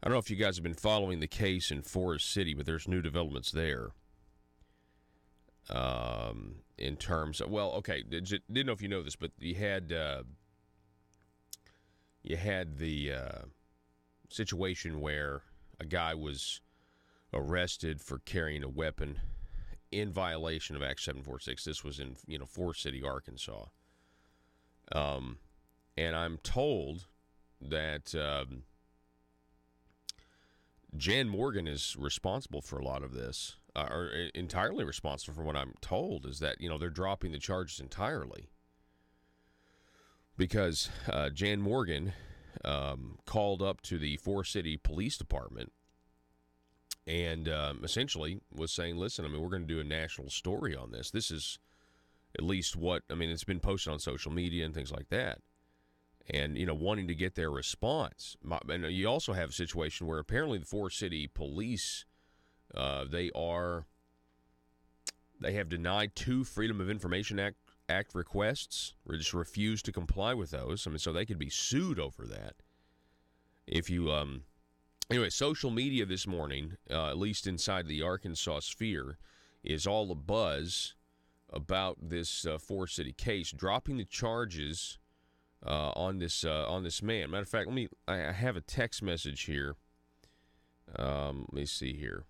I don't know if you guys have been following the case in Forest City, but there's new developments there. In terms of, well, okay, didn't know if you know this, but you had the situation where a guy was arrested for carrying a weapon in violation of Act 746. This was in Forest City, Arkansas. And I'm told that Jan Morgan is responsible for a lot of this, or entirely responsible for what I'm told, is that, they're dropping the charges entirely. Because Jan Morgan called up to the Forest City Police Department and essentially was saying, listen, we're going to do a national story on this. This is at least it's been posted on social media and things like that. And, wanting to get their response. And you also have a situation where apparently the Forest City Police, they have denied 2 Freedom of Information Act requests, or just refused to comply with those. So they could be sued over that. If you, anyway, social media this morning, at least inside the Arkansas sphere, is all a buzz about this Forest City case, dropping the charges on this man. Matter of fact, I have a text message here. Let me see here.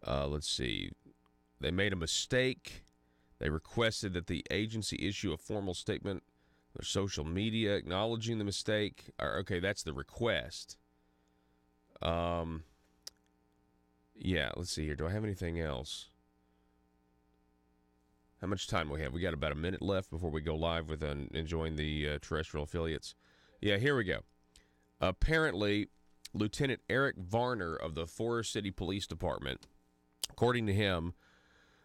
Let's see. They made a mistake. They requested that the agency issue a formal statement on their social media acknowledging the mistake. Okay, that's the request. Yeah, let's see here. Do I have anything else? How much time do we have? We got about a minute left before we go live with enjoying the terrestrial affiliates. Yeah, here we go. Apparently, Lieutenant Eric Varner of the Forest City Police Department, according to him,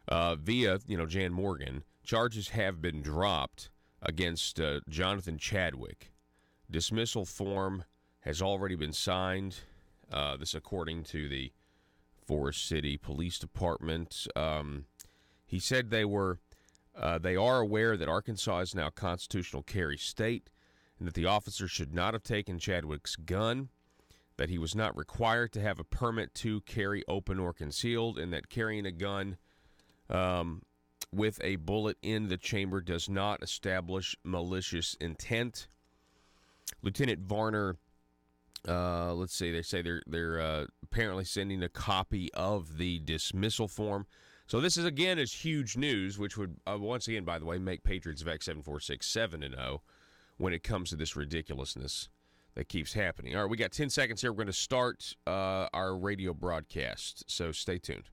via Jan Morgan, charges have been dropped against Jonathan Chadwick. Dismissal form has already been signed. This according to the Forest City Police Department. He said they are aware that Arkansas is now a constitutional carry state and that the officer should not have taken Chadwick's gun, that he was not required to have a permit to carry open or concealed, and that carrying a gun with a bullet in the chamber does not establish malicious intent. Lieutenant Varner, let's see, they say they're apparently sending a copy of the dismissal form. So this is huge news, which would, once again, by the way, make Patriots of Act 746 7-0 when it comes to this ridiculousness that keeps happening. All right, we got 10 seconds here. We're going to start our radio broadcast, so stay tuned.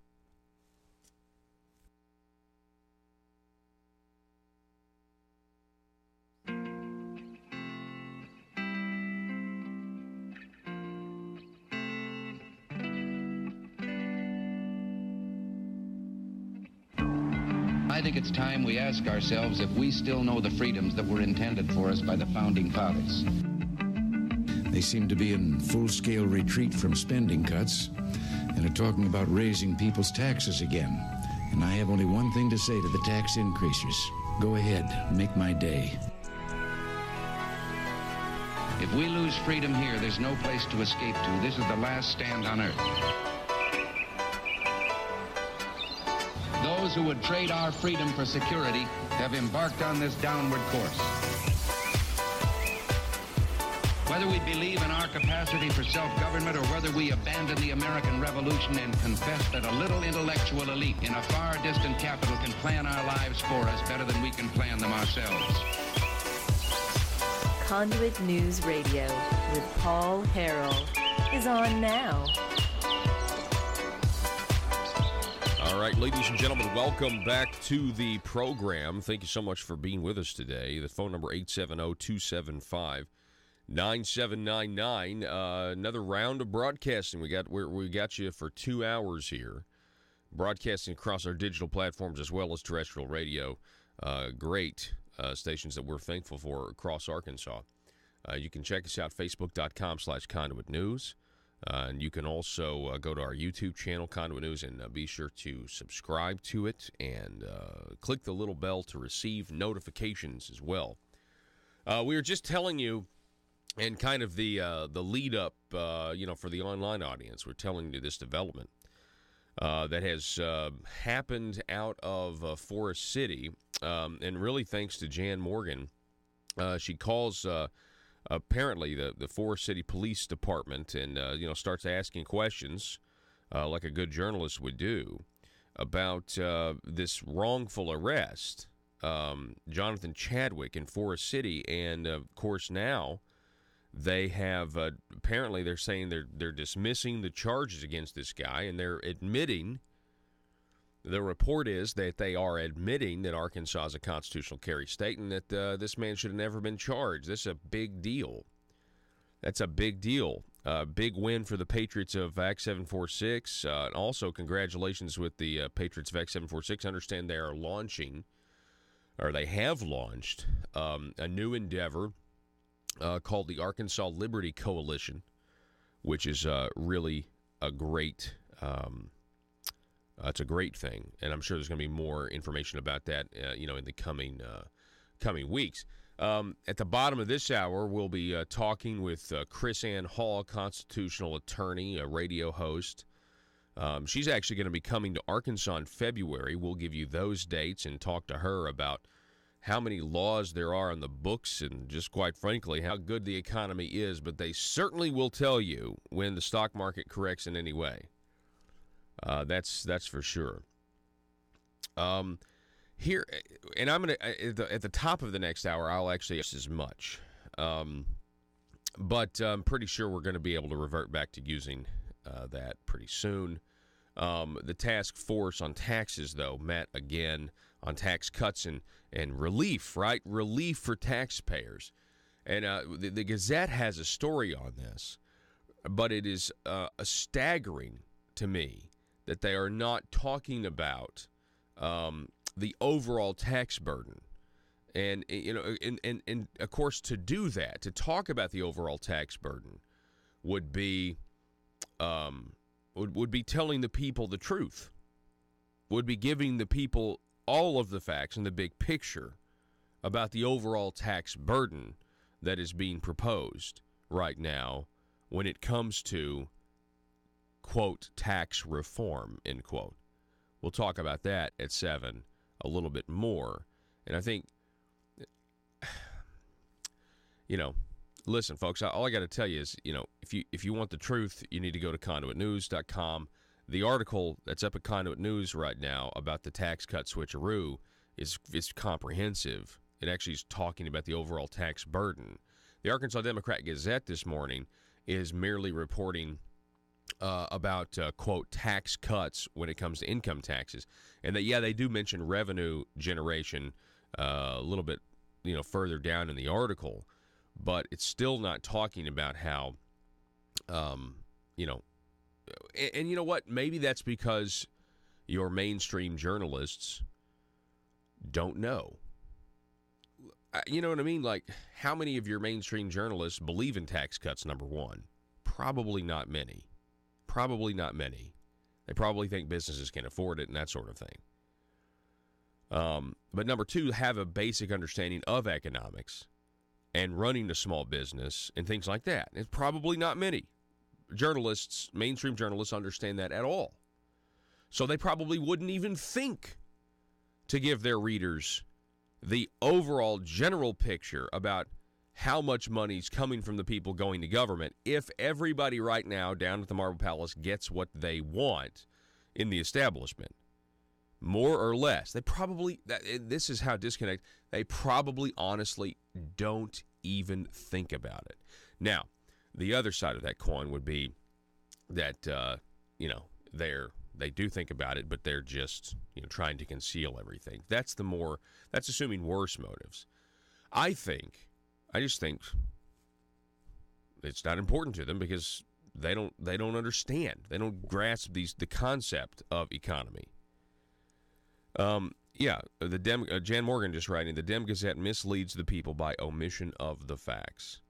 I think it's time we ask ourselves if we still know the freedoms that were intended for us by the Founding Fathers. They seem to be in full-scale retreat from spending cuts and are talking about raising people's taxes again. And I have only one thing to say to the tax increasers. Go ahead, make my day. If we lose freedom here, there's no place to escape to. This is the last stand on earth. Those who would trade our freedom for security have embarked on this downward course. Whether we believe in our capacity for self-government or whether we abandon the American Revolution and confess that a little intellectual elite in a far distant capital can plan our lives for us better than we can plan them ourselves. Conduit News Radio with Paul Harrell is on now. All right, ladies and gentlemen, welcome back to the program. Thank you so much for being with us today. The phone number 870-275-9799. Another round of broadcasting. We got you for 2 hours here, broadcasting across our digital platforms as well as terrestrial radio. Great stations that we're thankful for across Arkansas. You can check us out, facebook.com/Conduit News. And you can also go to our YouTube channel, Conduit News, and be sure to subscribe to it and click the little bell to receive notifications as well. We were just telling you, and kind of the lead up, for the online audience, we're telling you this development that has happened out of Forest City, and really thanks to Jan Morgan. She calls apparently the Forest City Police Department and starts asking questions like a good journalist would do about this wrongful arrest, Jonathan Chadwick in Forest City, and of course now they have apparently they're saying they're dismissing the charges against this guy, and they're admitting. The report is that they are admitting that Arkansas is a constitutional carry state and that this man should have never been charged. This is a big deal. That's a big deal. Big win for the Patriots of VAC 746. And also, congratulations with the Patriots of VAC 746. I understand they are launching, or they have launched, a new endeavor called the Arkansas Liberty Coalition, which is really a great it's a great thing, and I'm sure there's going to be more information about that, in the coming weeks. At the bottom of this hour, we'll be talking with Chris Ann Hall, constitutional attorney, a radio host. She's actually going to be coming to Arkansas in February. We'll give you those dates and talk to her about how many laws there are on the books and just quite frankly how good the economy is. But they certainly will tell you when the stock market corrects in any way. That's for sure. Here, and I'm going to, at the top of the next hour, I'll actually ask as much. But I'm pretty sure we're going to be able to revert back to using that pretty soon. The task force on taxes, though, met again on tax cuts and relief, right? Relief for taxpayers. And the Gazette has a story on this, but it is staggering to me that they are not talking about the overall tax burden. And of course, to do that, to talk about the overall tax burden would be telling the people the truth, would be giving the people all of the facts and the big picture about the overall tax burden that is being proposed right now when it comes to, quote, tax reform, end quote. We'll talk about that at 7 a little bit more. And I think, listen, folks, all I got to tell you is, if you want the truth, you need to go to conduitnews.com. The article that's up at Conduit News right now about the tax cut switcheroo is comprehensive. It actually is talking about the overall tax burden. The Arkansas Democrat Gazette this morning is merely reporting about, quote, tax cuts when it comes to income taxes. And that, they do mention revenue generation a little bit, further down in the article. But it's still not talking about how, and you know what? Maybe that's because your mainstream journalists don't know. You know what I mean? Like, how many of your mainstream journalists believe in tax cuts, number one? Probably not many. They probably think businesses can afford it and that sort of thing. But number two, have a basic understanding of economics and running a small business and things like that. It's probably not many journalists, mainstream journalists, understand that at all. So they probably wouldn't even think to give their readers the overall general picture about how much money's coming from the people going to government if everybody right now down at the Marble Palace gets what they want in the establishment. More or less. They probably, this is how disconnected, they probably honestly don't even think about it. Now, the other side of that coin would be that, they do think about it, but they're just, trying to conceal everything. That's assuming worse motives. I just think it's not important to them because they don't understand. They don't grasp the concept of economy. Jan Morgan just writing, the Dem Gazette misleads the people by omission of the facts.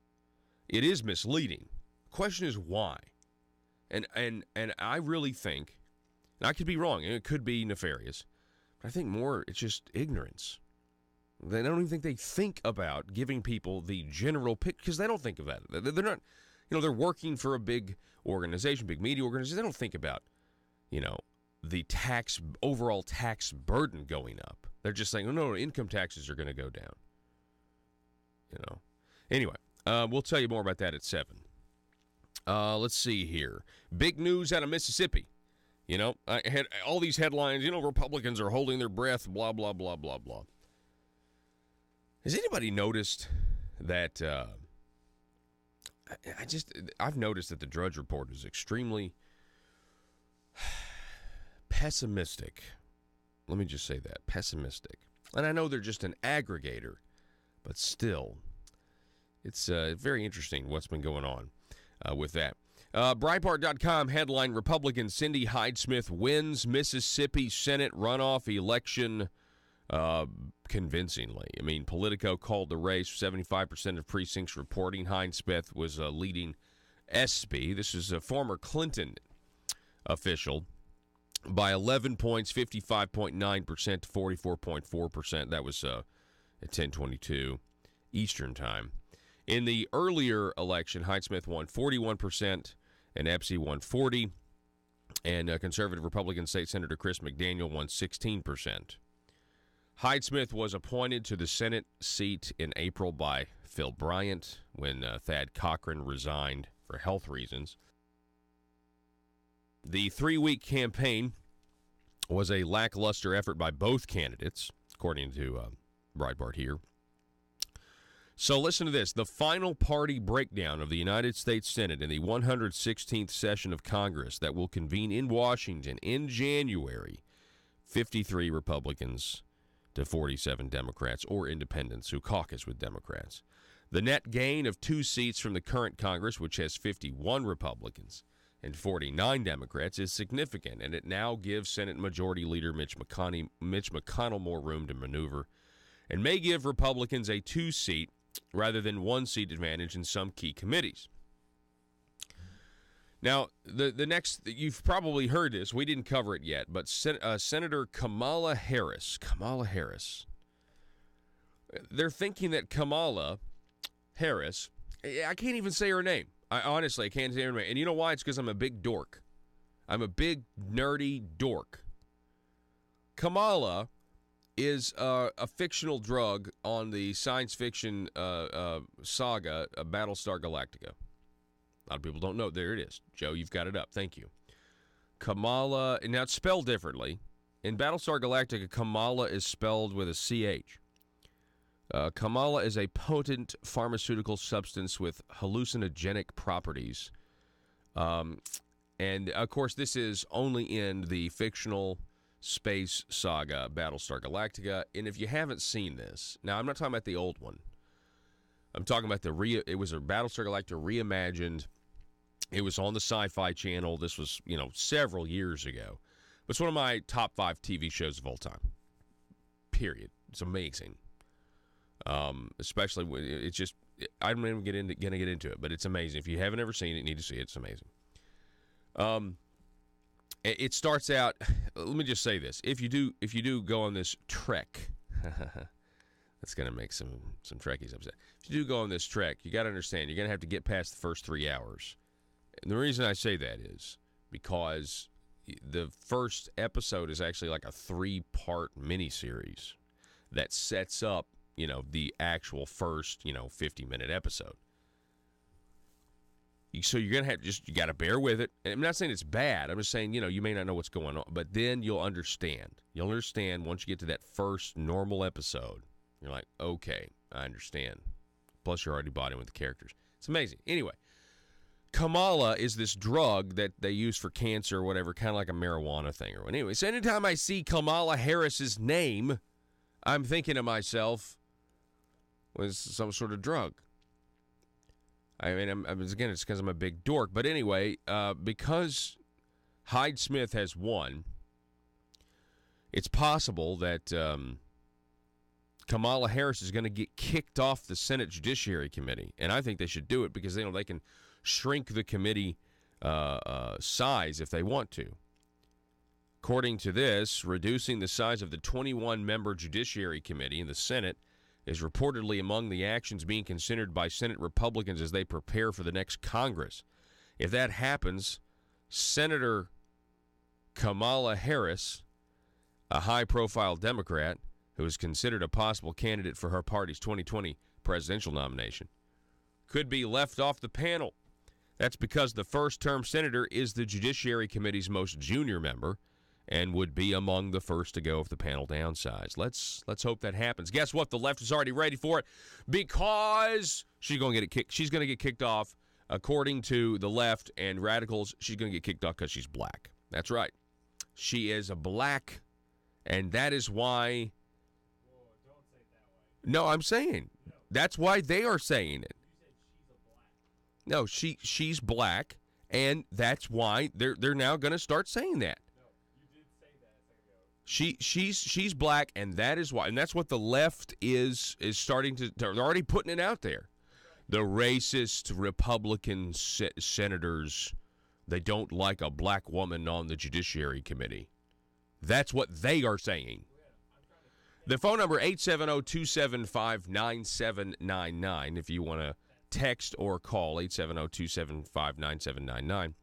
It is misleading. The question is why? And I really think, and I could be wrong, and it could be nefarious, but I think more it's just ignorance. They don't even think about giving people the general pick because they don't think of that. They're not, they're working for a big organization, big media organization. They don't think about, the overall tax burden going up. They're just saying, oh, no, income taxes are going to go down. Anyway, we'll tell you more about that at 7. Let's see here. Big news out of Mississippi. I had all these headlines, Republicans are holding their breath, blah, blah, blah, blah, blah. Has anybody noticed that I've noticed that the Drudge Report is extremely pessimistic. Let me just say that, pessimistic. And I know they're just an aggregator, but still, it's very interesting what's been going on with that. Breitbart.com headline, Republican Cindy Hyde-Smith wins Mississippi Senate runoff election convincingly. I mean, Politico called the race, 75% of precincts reporting Hyde-Smith was leading SB. This is a former Clinton official by 11 points, 55.9% to 44.4%. That was at 10:22 Eastern Time. In the earlier election, Hyde-Smith won 41% and Epstein won 40%. And conservative Republican State Senator Chris McDaniel won 16%. Hyde-Smith was appointed to the Senate seat in April by Phil Bryant when Thad Cochran resigned for health reasons. The 3-week campaign was a lackluster effort by both candidates, according to Breitbart here. So listen to this. The final party breakdown of the United States Senate in the 116th session of Congress that will convene in Washington in January, 53 Republicans to 47 Democrats or independents who caucus with Democrats. The net gain of 2 seats from the current Congress, which has 51 Republicans and 49 Democrats, is significant, and it now gives Senate Majority Leader Mitch McConnell more room to maneuver and may give Republicans a 2-seat rather than 1-seat advantage in some key committees. Now, the next, you've probably heard this, we didn't cover it yet, but Senator Kamala Harris, they're thinking that Kamala Harris, I can't even say her name. I can't say her name. And you know why? It's because I'm a big dork. I'm a big, nerdy dork. Kamala is a fictional drug on the science fiction saga Battlestar Galactica. A lot of people don't know. There it is. Joe, you've got it up. Thank you. Kamala, and now it's spelled differently. In Battlestar Galactica, Kamala is spelled with a CH. Kamala is a potent pharmaceutical substance with hallucinogenic properties. And, of course, this is only in the fictional space saga Battlestar Galactica. And if you haven't seen this, now I'm not talking about the old one. I'm talking about it was a Battlestar Galactica reimagined. It was on the Sci-Fi Channel. This was, several years ago. But it's one of my top 5 TV shows of all time. Period. It's amazing. Especially when it's just, I'm not even going to get into it, but it's amazing. If you haven't ever seen it, you need to see it. It's amazing. It starts out, let me just say this. If you do go on this trek, that's going to make some Trekkies upset. If you do go on this trek, you got to understand, you're going to have to get past the first 3 hours. And the reason I say that is because the first episode is actually like a 3-part miniseries that sets up, the actual first, 50-minute episode. So you're going to have you got to bear with it. And I'm not saying it's bad. I'm just saying, you may not know what's going on, but then you'll understand. You'll understand once you get to that first normal episode. You're like, okay, I understand. Plus, you're already bought in with the characters. It's amazing. Anyway, Kamala is this drug that they use for cancer or whatever, kind of like a marijuana thing. Or anyway, so anytime I see Kamala Harris's name, I'm thinking to myself, was some sort of drug. I mean, again, it's because I'm a big dork. But anyway, because Hyde-Smith has won, it's possible that Kamala Harris is going to get kicked off the Senate Judiciary Committee. And I think they should do it because they can shrink the committee size if they want to. According to this, reducing the size of the 21-member Judiciary Committee in the Senate is reportedly among the actions being considered by Senate Republicans as they prepare for the next Congress. If that happens, Senator Kamala Harris, a high-profile Democrat who is considered a possible candidate for her party's 2020 presidential nomination, could be left off the panel. That's because the first-term senator is the Judiciary Committee's most junior member and would be among the first to go if the panel downsizes. Let's hope that happens. Guess what? The left is already ready for it because she's going to get kicked off. According to the left and radicals, she's going to get kicked off because she's black. That's right. She is a black, and that is why. Whoa, don't say it that way. No, I'm saying that's why they are saying it. You said she's a black. No, she's black, and that's why they're now going to start saying that. No, you did say that a second ago. She's black, and that is why, and that's what the left is starting to. They're already putting it out there. The racist Republican senators, they don't like a black woman on the Judiciary Committee. That's what they are saying. The phone number 870-275-9799 if you want to text or call 870-275-9799.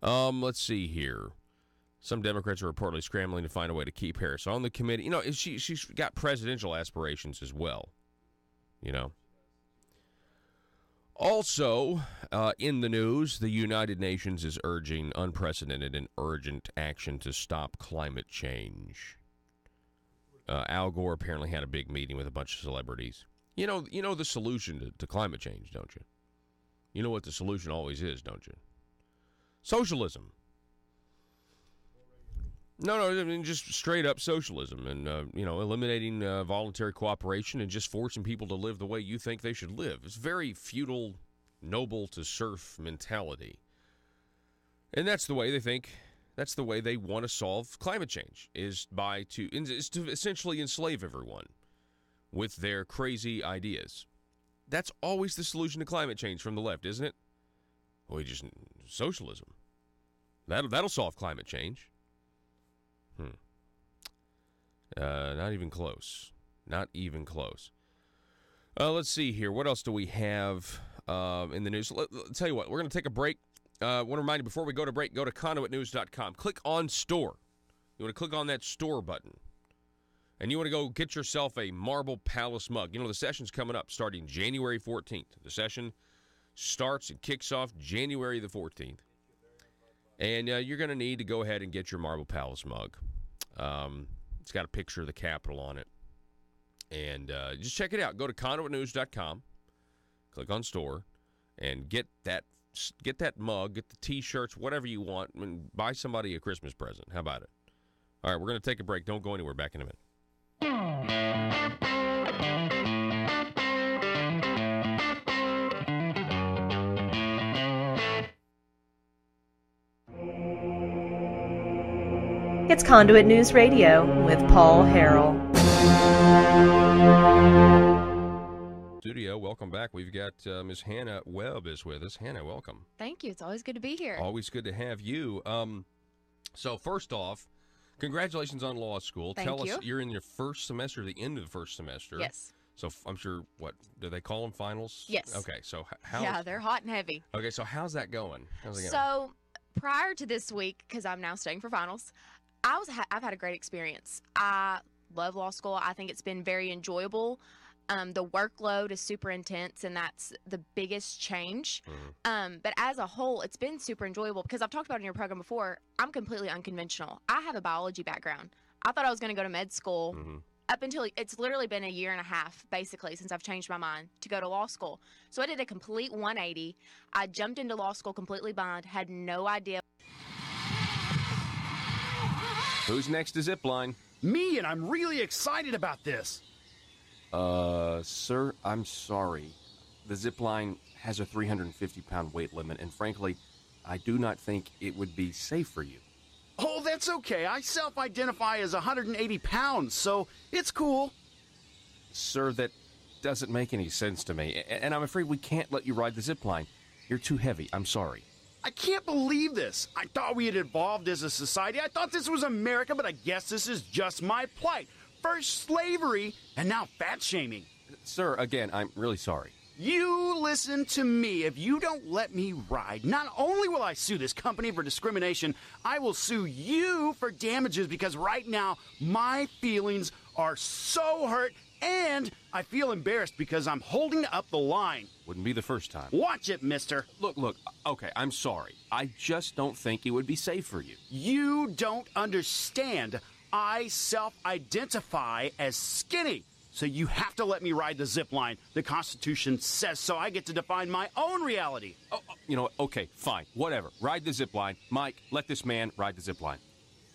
Let's see here. Some Democrats are reportedly scrambling to find a way to keep Harris on the committee. You know, she's got presidential aspirations as well. You know. Also, in the news, the United Nations is urging unprecedented and urgent action to stop climate change. Al Gore apparently had a big meeting with a bunch of celebrities. You know the solution to climate change, don't you? You know what the solution always is, don't you? Socialism. No, I mean just straight up socialism and, eliminating voluntary cooperation and just forcing people to live the way you think they should live. It's very feudal, noble to serf mentality. And that's the way they think, that's the way they want to solve climate change, is to essentially enslave everyone with their crazy ideas. That's always the solution to climate change from the left, isn't it? Well, socialism. That'll solve climate change. Not even close. Not even close. Let's see here. What else do we have in the news? I'll tell you what. We're going to take a break. I want to remind you, before we go to break, go to conduitnews.com. Click on store. You want to click on that store button. And you want to go get yourself a Marble Palace mug. You know, the session's coming up starting January 14th. The session starts and kicks off January the 14th. And you're going to need to go ahead and get your Marble Palace mug. It's got a picture of the Capitol on it. And just check it out. Go to conduitnews.com, click on store, and get that mug, get the T-shirts, whatever you want, and buy somebody a Christmas present. How about it? All right, we're going to take a break. Don't go anywhere. Back in a minute. It's Conduit News Radio with Paul Harrell. Studio, welcome back. We've got Ms. Hannah Webb is with us. Hannah, welcome. Thank you. It's always good to be here. Always good to have you. So first off, congratulations on law school. Thank Tell you. us, you're in your first semester, the end of the first semester. Yes. So I'm sure, what, do they call them finals? Yes. Okay, so Yeah, they're hot and heavy. Okay, so how's that going? So prior to this week, because I'm now studying for finals, I've had a great experience. I love law school. I think it's been very enjoyable. The workload is super intense, and that's the biggest change. Mm-hmm. But as a whole, it's been super enjoyable because I've talked about it in your program before. I'm completely unconventional. I have a biology background. I thought I was going to go to med school up until it's literally been a year and a half, basically, since I've changed my mind to go to law school. So I did a complete 180. I jumped into law school completely blind, had no idea. Who's next to Zipline? Me, and I'm really excited about this. Sir, I'm sorry. The Zipline has a 350-pound weight limit, and frankly, I do not think it would be safe for you. Oh, that's okay. I self-identify as 180 pounds, so it's cool. Sir, that doesn't make any sense to me, and I'm afraid we can't let you ride the Zipline. You're too heavy. I'm sorry. I can't believe this. I thought we had evolved as a society. I thought this was America, but I guess this is just my plight. First slavery, and now fat shaming. Sir, again, I'm really sorry. You listen to me. If you don't let me ride, not only will I sue this company for discrimination, I will sue you for damages because right now my feelings are so hurt and I feel embarrassed because I'm holding up the line. Wouldn't be the first time. Watch it, mister. Look, okay, I'm sorry. I just don't think it would be safe for you. You don't understand. I self-identify as skinny. So you have to let me ride the zip line. The Constitution says so. I get to define my own reality. Oh, you know what? Okay, fine. Whatever. Ride the zip line. Mike, let this man ride the zip line.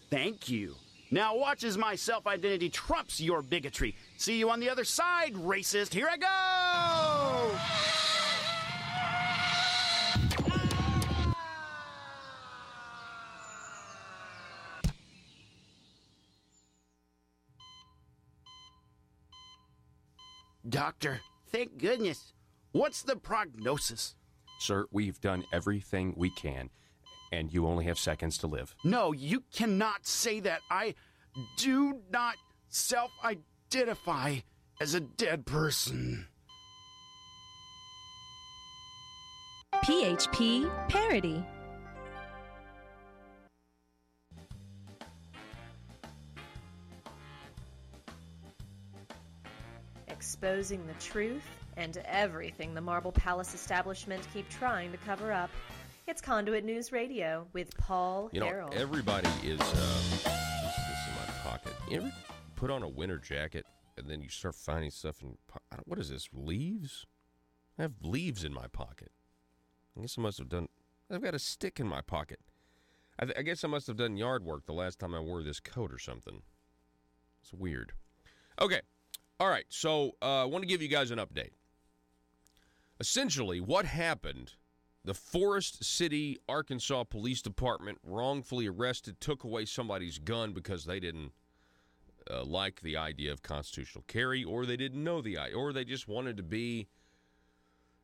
Thank you. Now watch as my self-identity trumps your bigotry. See you on the other side, racist. Here I go! Doctor, thank goodness. What's the prognosis? Sir, we've done everything we can, and you only have seconds to live. No, you cannot say that. I do not self-identify as a dead person. PHP Parody. Exposing the truth and everything the Marble Palace establishment keep trying to cover up. It's Conduit News Radio with Paul Harrell. Everybody is, this in my pocket. You ever put on a winter jacket and then you start finding stuff in, what is this, leaves? I have leaves in my pocket. I guess I must have done, I've got a stick in my pocket. I guess I must have done yard work the last time I wore this coat or something. It's weird. Okay. All right, so I want to give you guys an update. Essentially, what happened, the Forest City, Arkansas Police Department wrongfully arrested, took away somebody's gun because they didn't like the idea of constitutional carry, or they didn't know the idea, or they just wanted to be,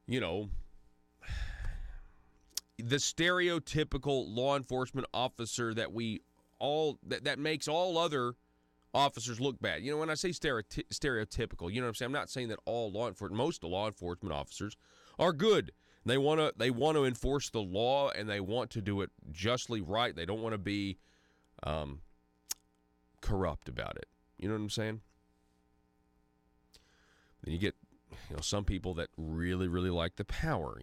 you know, the stereotypical law enforcement officer that we all, that makes all other officers look bad. You know, when I say stereotypical, you know what I'm saying? I'm not saying that all most law enforcement officers are good. They want to enforce the law, and they want to do it justly right. They don't want to be corrupt about it. You know what I'm saying? Then you get, some people that really, really like the power,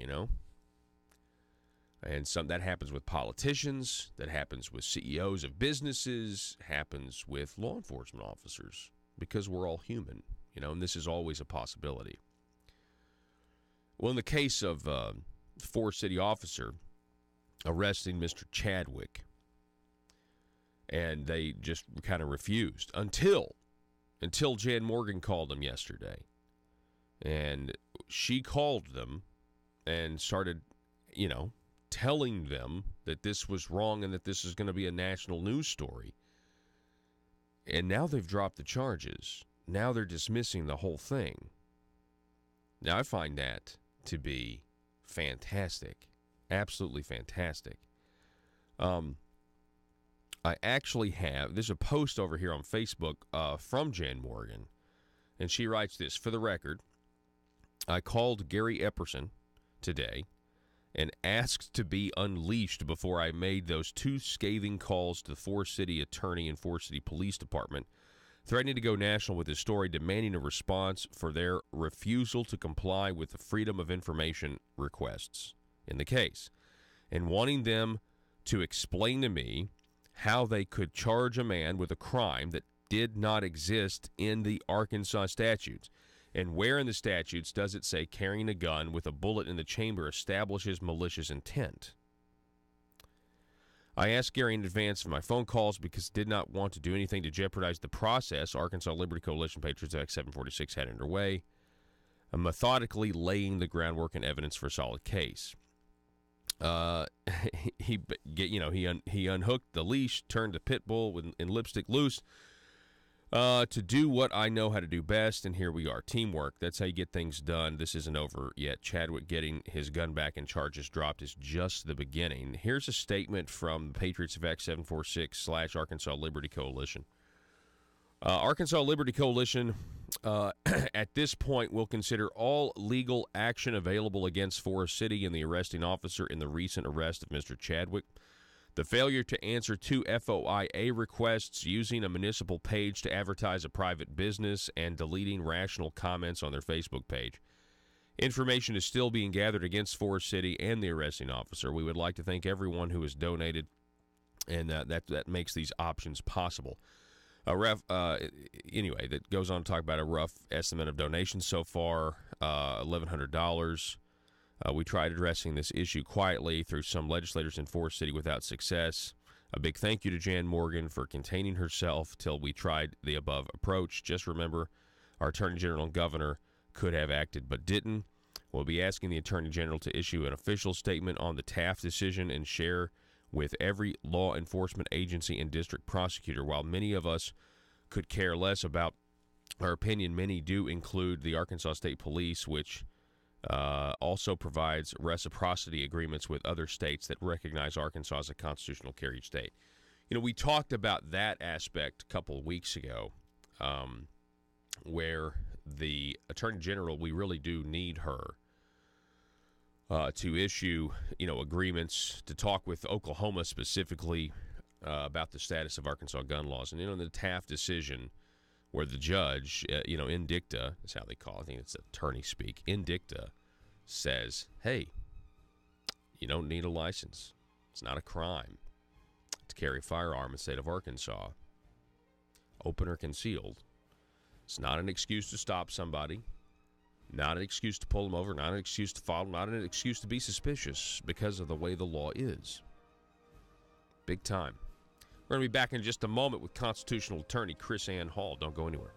And that happens with politicians, that happens with CEOs of businesses, happens with law enforcement officers, because we're all human, and this is always a possibility. Well, in the case of Forest City officer arresting Mr. Chadwick, and they just kind of refused until Jan Morgan called them yesterday. And she called them and started, telling them that this was wrong and that this is going to be a national news story. And now they've dropped the charges. Now they're dismissing the whole thing. Now I find that to be fantastic. Absolutely fantastic. I actually there's a post over here on Facebook from Jan Morgan, and she writes this: for the record, I called Gary Epperson today and asked to be unleashed before I made those 2 scathing calls to the Forest City attorney and Forest City Police Department, threatening to go national with this story, demanding a response for their refusal to comply with the Freedom of Information requests in the case, and wanting them to explain to me how they could charge a man with a crime that did not exist in the Arkansas statutes. And where in the statutes does it say carrying a gun with a bullet in the chamber establishes malicious intent? I asked Gary in advance of my phone calls because I did not want to do anything to jeopardize the process Arkansas Liberty Coalition Patriots Act 746 had underway, methodically laying the groundwork and evidence for a solid case. He unhooked the leash, turned the pit bull in lipstick loose, to do what I know how to do best, and here we are. Teamwork. That's how you get things done. This isn't over yet. Chadwick getting his gun back and charges dropped is just the beginning. Here's a statement from the Patriots of Act 746 / Arkansas Liberty Coalition. Arkansas Liberty Coalition, at this point, will consider all legal action available against Forest City and the arresting officer in the recent arrest of Mr. Chadwick. The failure to answer 2 FOIA requests, using a municipal page to advertise a private business, and deleting rational comments on their Facebook page. Information is still being gathered against Forest City and the arresting officer. We would like to thank everyone who has donated, and that makes these options possible. Anyway, that goes on to talk about a rough estimate of donations so far, $1,100. We tried addressing this issue quietly through some legislators in Forest City without success. A big thank you to Jan Morgan for containing herself till we tried the above approach. Just remember, our Attorney General and Governor could have acted but didn't. We'll be asking the Attorney General to issue an official statement on the Taft decision and share with every law enforcement agency and district prosecutor. While many of us could care less about our opinion, many do include the Arkansas State Police, which also provides reciprocity agreements with other states that recognize Arkansas as a constitutional carry state. You know, we talked about that aspect a couple of weeks ago, where the Attorney General, we really do need her to issue, agreements to talk with Oklahoma specifically about the status of Arkansas gun laws. And, the Taft decision, where the judge, in dicta, is how they call it, I think it's attorney speak, in dicta says, hey, you don't need a license. It's not a crime to carry a firearm in the state of Arkansas, open or concealed. It's not an excuse to stop somebody, not an excuse to pull them over, not an excuse to follow, not an excuse to be suspicious because of the way the law is. Big time. We're going to be back in just a moment with constitutional attorney Chris Ann Hall. Don't go anywhere.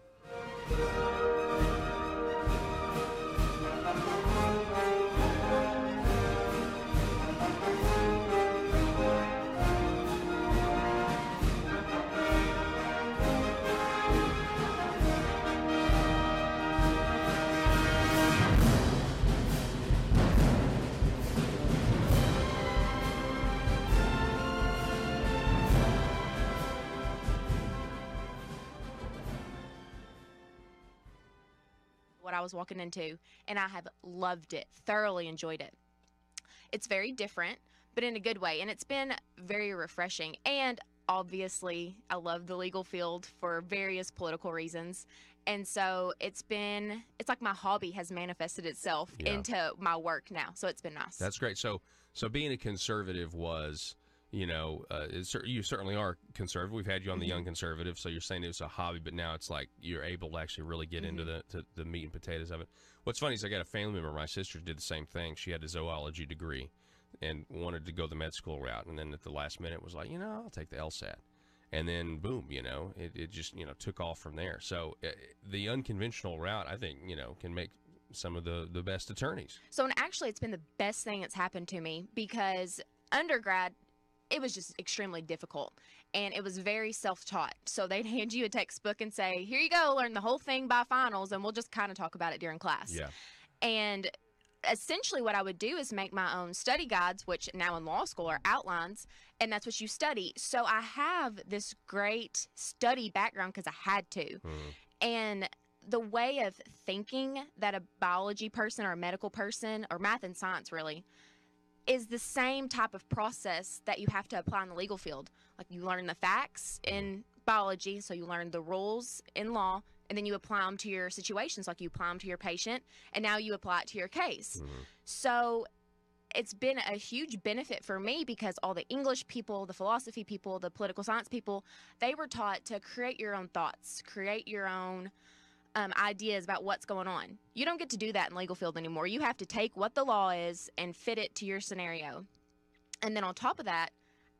What I was walking into, and I have loved it, thoroughly enjoyed it. It's very different, but in a good way, and it's been very refreshing. And obviously, I love the legal field for various political reasons, and so it's like my hobby has manifested itself into my work now. So it's been nice. That's great. So being a conservative was, you certainly are conservative. We've had you on the Young Conservative, so you're saying it was a hobby, but now it's like you're able to actually really get into the meat and potatoes of it. What's funny is I got a family member, my sister did the same thing. She had a zoology degree and wanted to go the med school route, and then at the last minute was like, I'll take the LSAT. And then, boom, it just, took off from there. So the unconventional route, I think, can make some of the best attorneys. So, and actually, it's been the best thing that's happened to me, because undergrad, it was just extremely difficult, and it was very self-taught. So they'd hand you a textbook and say, here you go, learn the whole thing by finals, and we'll just kind of talk about it during class. Yeah. And essentially what I would do is make my own study guides, which now in law school are outlines, and that's what you study. So I have this great study background because I had to. And the way of thinking that a biology person or a medical person, or math and science really, is the same type of process that you have to apply in the legal field. Like, you learn the facts in biology, so you learn the rules in law, and then you apply them to your situations, like you apply them to your patient, and now you apply it to your case. So it's been a huge benefit for me, because all the English people, the philosophy people, the political science people, they were taught to create your own thoughts, create your own ideas about what's going on. You don't get to do that in the legal field anymore. You have to take what the law is and fit it to your scenario. And then on top of that,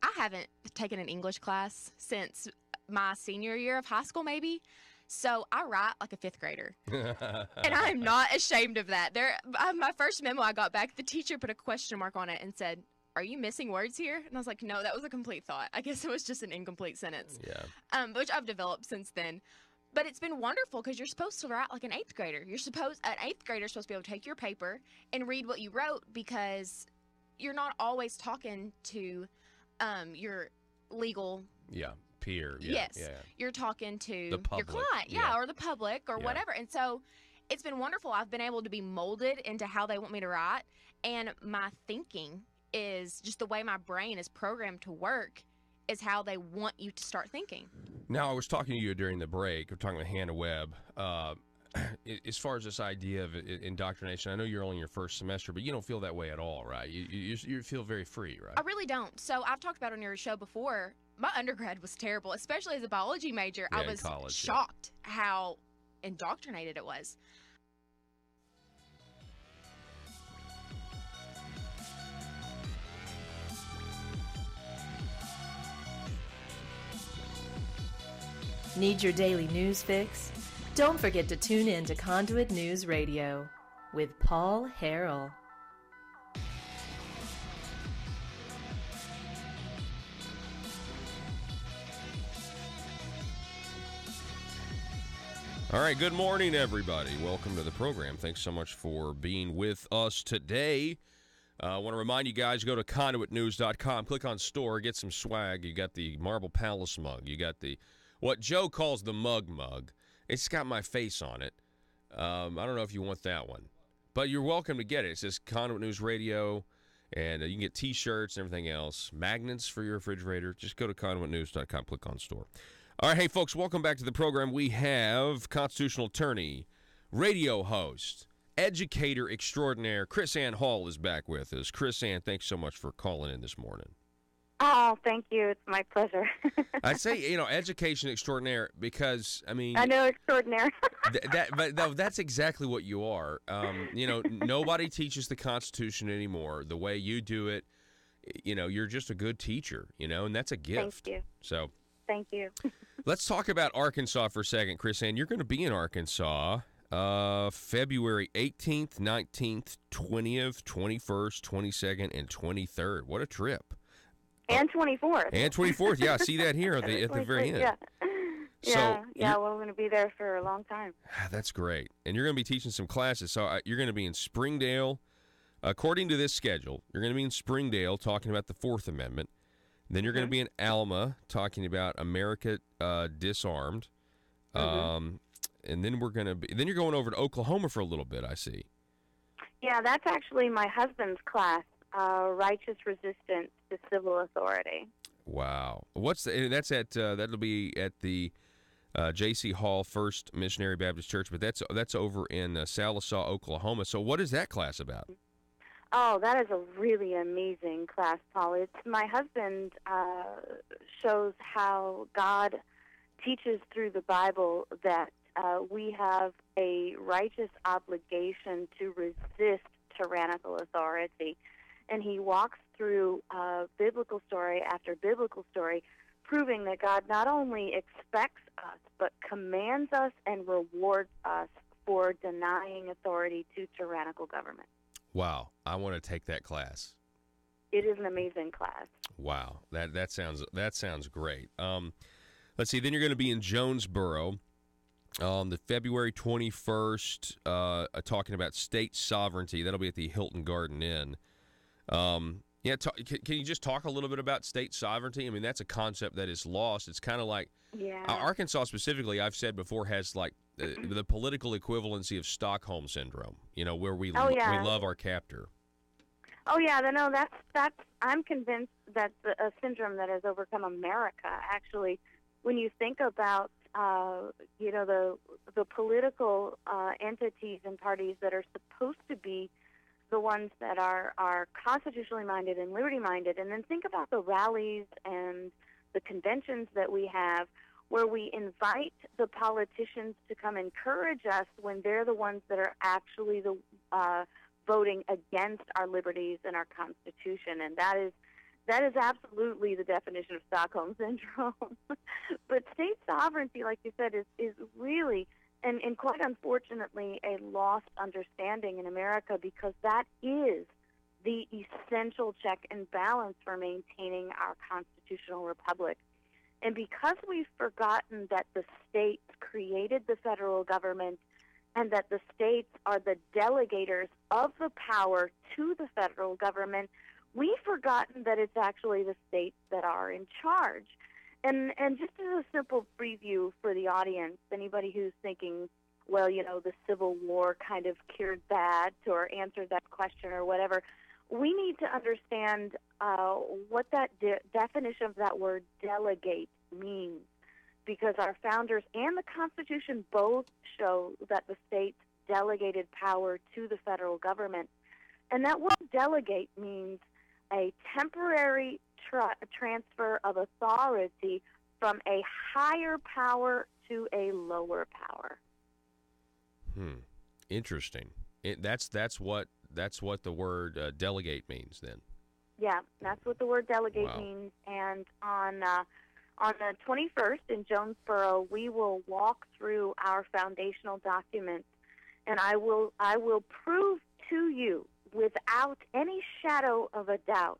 I haven't taken an English class since my senior year of high school, maybe. So I write like a fifth grader. And I'm not ashamed of that. My first memo I got back, the teacher put a question mark on it and said, "Are you missing words here?" And I was like, no, that was a complete thought. I guess it was just an incomplete sentence. Which I've developed since then. But it's been wonderful, because you're supposed to write like an eighth grader. An eighth grader is supposed to be able to take your paper and read what you wrote, because you're not always talking to your legal peer. Yeah, yes. Yeah. You're talking to The your public, client, yeah. or the public or Yeah. whatever. And so it's been wonderful. I've been able to be molded into how they want me to write. And my thinking is just the way my brain is programmed to work is how they want you to start thinking. Now, I was talking to you during the break. We're talking with Hannah Webb. As far as this idea of indoctrination, I know you're only in your first semester, but you don't feel that way at all, right? You feel very free, right? I really don't. So I've talked about on your show before, my undergrad was terrible, especially as a biology major. Yeah, I in was college, shocked how indoctrinated it was. Need your daily news fix? Don't forget to tune in to Conduit News Radio with Paul Harrell. All right, good morning, everybody. Welcome to the program. Thanks so much for being with us today. I want to remind you guys, go to conduitnews.com, click on store, get some swag. You got the Marble Palace mug. You got what Joe calls the mug. It's got my face on it. I don't know if you want that one, but you're welcome to get it. It says Conduit News Radio, and you can get T-shirts and everything else, magnets for your refrigerator. Just go to conduitnews.com, click on store. All right, hey, folks, welcome back to the program. We have constitutional attorney, radio host, educator extraordinaire, Chris Ann Hall is back with us. Chris Ann, thanks so much for calling in this morning. Oh, thank you. It's my pleasure. I say, education extraordinaire because, I mean... I know, extraordinaire. but that's exactly what you are. Nobody teaches the Constitution anymore the way you do it. You're just a good teacher, and that's a gift. Thank you. So... Thank you. Let's talk about Arkansas for a second, Chris Ann. You're going to be in Arkansas February 18th, 19th, 20th, 21st, 22nd, and 23rd. What a trip. And 24th. And 24th. Yeah, I see that here at the very end. Yeah. Well, we're going to be there for a long time. That's great. And you're going to be teaching some classes. So you're going to be in Springdale. According to this schedule, you're going to be in Springdale talking about the Fourth Amendment. Then you're going to be in Alma talking about America Disarmed. And then then you're going over to Oklahoma for a little bit, I see. Yeah, that's actually my husband's class, Righteous Resistance to Civil Authority. Wow. That'll be at the J.C. Hall First Missionary Baptist Church, but that's over in Sallisaw, Oklahoma. So what is that class about? Oh, that is a really amazing class, Paul. My husband shows how God teaches through the Bible that we have a righteous obligation to resist tyrannical authority. And he walks through biblical story after biblical story, proving that God not only expects us, but commands us and rewards us for denying authority to tyrannical government. Wow, I want to take that class. It is an amazing class. Wow, that sounds great. Let's see. Then you're going to be in Jonesboro on the February 21st, talking about state sovereignty. That'll be at the Hilton Garden Inn. Can you just talk a little bit about state sovereignty? I mean, that's a concept that is lost. It's kind of like Arkansas specifically, I've said before, has like the political equivalency of Stockholm Syndrome, where we love our captor. Oh, yeah. No, that's I'm convinced that's a syndrome that has overcome America. Actually, when you think about, the political entities and parties that are supposed to be the ones that are constitutionally minded and liberty minded, and then think about the rallies and the conventions that we have where we invite the politicians to come encourage us when they're the ones that are actually voting against our liberties and our Constitution. And that is absolutely the definition of Stockholm Syndrome. But state sovereignty, like you said, is really, and quite unfortunately, a lost understanding in America, because that is the essential check and balance for maintaining our constitutional republic. And because we've forgotten that the states created the federal government and that the states are the delegators of the power to the federal government, we've forgotten that it's actually the states that are in charge. And just as a simple preview for the audience, anybody who's thinking, well, the Civil War kind of cured that or answered that question or whatever, we need to understand what that definition of that word delegate means, because our founders and the Constitution both show that the states delegated power to the federal government. And that word delegate means a temporary transfer of authority from a higher power to a lower power. Interesting. That's what the word delegate means then. Yeah, that's what the word delegate means. And on the 21st in Jonesboro, we will walk through our foundational documents, and I will prove to you without any shadow of a doubt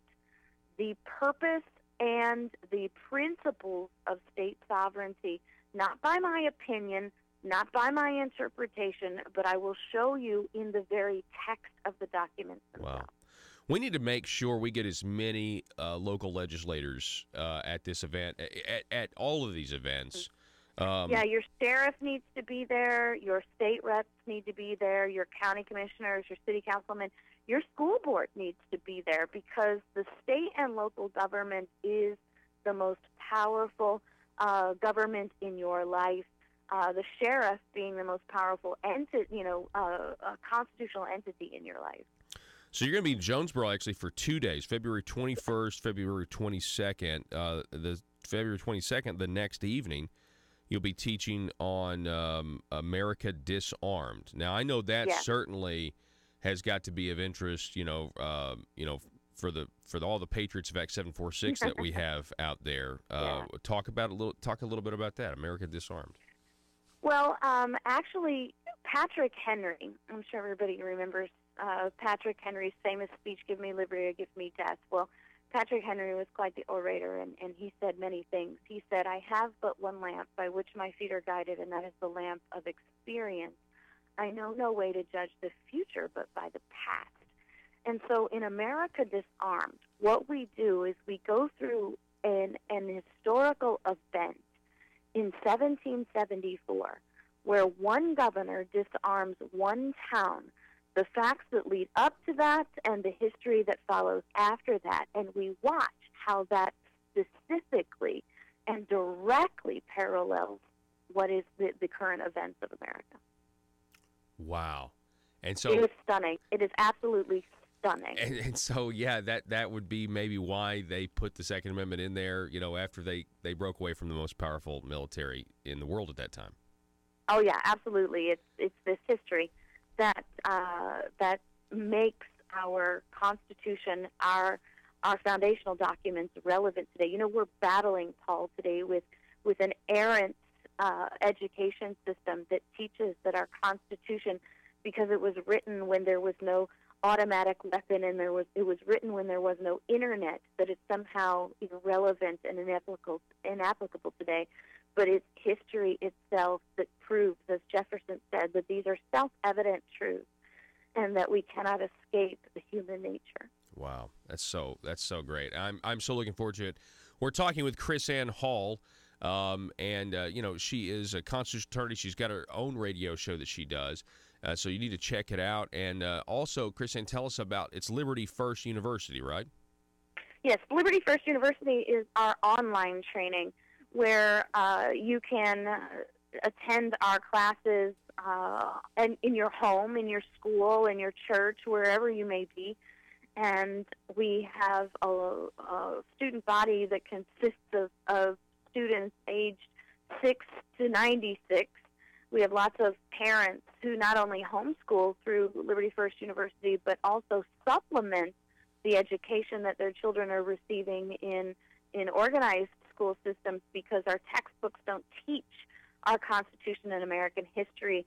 the purpose and the principles of state sovereignty, not by my opinion, not by my interpretation, but I will show you in the very text of the documents themselves. Wow. We need to make sure we get as many local legislators at this event, at all of these events. Yeah, your sheriff needs to be there, your state reps need to be there, your county commissioners, your city councilmen, your school board needs to be there, because the state and local government is the most powerful government in your life. The sheriff being the most powerful constitutional entity in your life. So you're going to be in Jonesboro actually for 2 days, February 21st, February 22nd. The February 22nd, the next evening, you'll be teaching on America Disarmed. Now I know that certainly has got to be of interest, for all the Patriots of Act 746 that we have out there. Talk a little bit about that, America Disarmed. Well, actually, Patrick Henry, I'm sure everybody remembers Patrick Henry's famous speech, "Give me liberty or give me death." Well, Patrick Henry was quite the orator, and he said many things. He said, "I have but one lamp by which my feet are guided, and that is the lamp of experience. I know no way to judge the future but by the past." And so in America Disarmed, what we do is we go through an historical event in 1774 where one governor disarms one town, the facts that lead up to that and the history that follows after that, and we watch how that specifically and directly parallels what is the current events of America. Wow. And so it is stunning. It is absolutely stunning. And so, that would be maybe why they put the Second Amendment in there, after they broke away from the most powerful military in the world at that time. Oh, yeah, absolutely. It's this history that makes our Constitution, our foundational documents relevant today. We're battling, Paul, today with an errant education system that teaches that our Constitution, because it was written when there was no automatic weapon and it was written when there was no internet, that it's somehow irrelevant and inapplicable today. But it's history itself that proves, as Jefferson said, that these are self-evident truths and that we cannot escape the human nature. Wow, that's so great. I'm so looking forward to it. We're talking with Chris Ann Hall, and she is a constitutional attorney. She's got her own radio show that she does, so you need to check it out. And also, Chris Ann, tell us about it's Liberty First University, right? Yes, Liberty First University is our online training where you can attend our classes and in your home, in your school, in your church, wherever you may be. And we have a student body that consists of students aged 6 to 96. We have lots of parents who not only homeschool through Liberty First University, but also supplement the education that their children are receiving in organized school systems, because our textbooks don't teach our Constitution and American history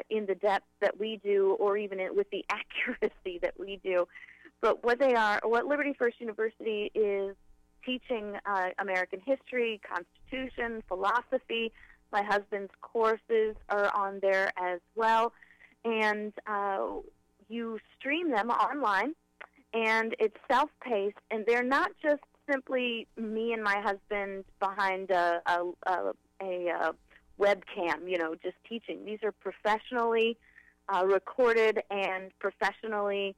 in the depth that we do, or even with the accuracy that we do. But what Liberty First University is teaching American history, Constitution, philosophy. My husband's courses are on there as well. And you stream them online, and it's self-paced, and they're not just simply me and my husband behind a webcam, just teaching. These are professionally recorded and professionally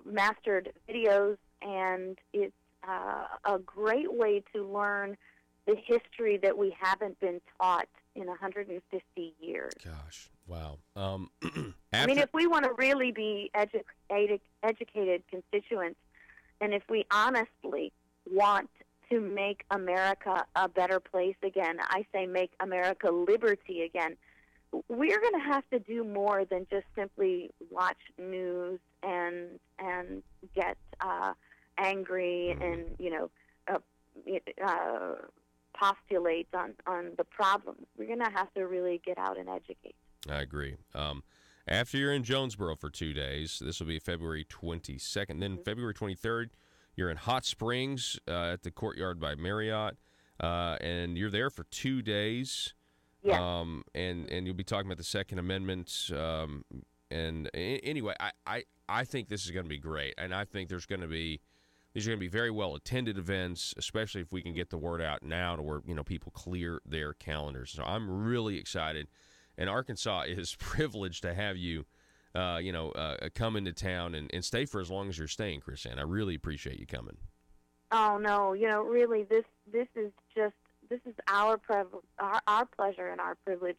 mastered videos, and it's a great way to learn the history that we haven't been taught in 150 years. Gosh, wow. I mean, if we want to really be educated constituents, and if we honestly want to make America a better place again, I say make America liberty again, we're going to have to do more than just simply watch news and get angry and postulate on the problems. We're going to have to really get out and educate. I agree. After you're in Jonesboro for 2 days, this will be February 22nd. Then February 23rd, you're in Hot Springs at the Courtyard by Marriott, and you're there for 2 days. Yeah. And you'll be talking about the Second Amendment. Anyway, I think this is going to be great, and I think these are going to be very well attended events, especially if we can get the word out now to where people clear their calendars. So I'm really excited, and Arkansas is privileged to have you, come into town and stay for as long as you're staying, KrisAnne. I really appreciate you coming. Oh no, really, this is our pleasure and our privilege.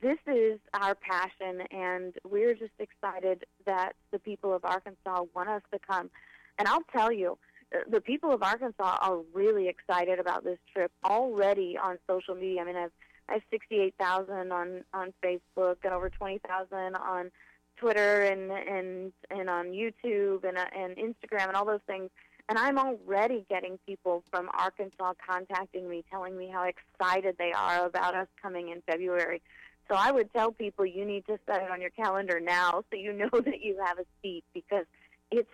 This is our passion, and we're just excited that the people of Arkansas want us to come. And I'll tell you, the people of Arkansas are really excited about this trip already on social media. I mean, I have 68,000 on Facebook and over 20,000 on Twitter and on YouTube and Instagram and all those things. And I'm already getting people from Arkansas contacting me, telling me how excited they are about us coming in February. So I would tell people you need to set it on your calendar now so you know that you have a seat, because this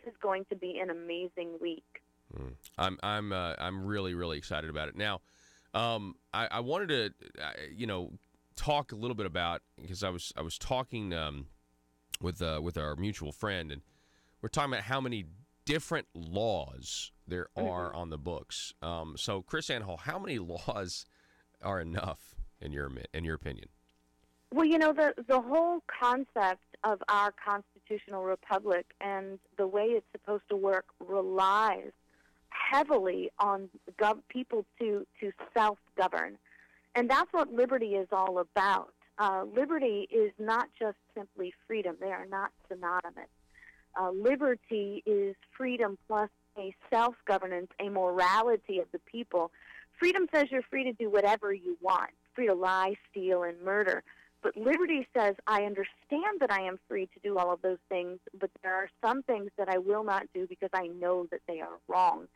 is going to be an amazing week. I'm really, really excited about it. Now, I wanted to talk a little bit about, because I was talking with our mutual friend, and we're talking about how many different laws there are on the books. So, KrisAnne Hall, how many laws are enough in your opinion? Well, the whole concept of our constitutional republic and the way it's supposed to work relies heavily on people to self-govern. And that's what liberty is all about. Liberty is not just simply freedom. They are not synonymous. Liberty is freedom plus a self-governance, a morality of the people. Freedom says you're free to do whatever you want, free to lie, steal, and murder. But liberty says, I understand that I am free to do all of those things, but there are some things that I will not do because I know that they are wrong.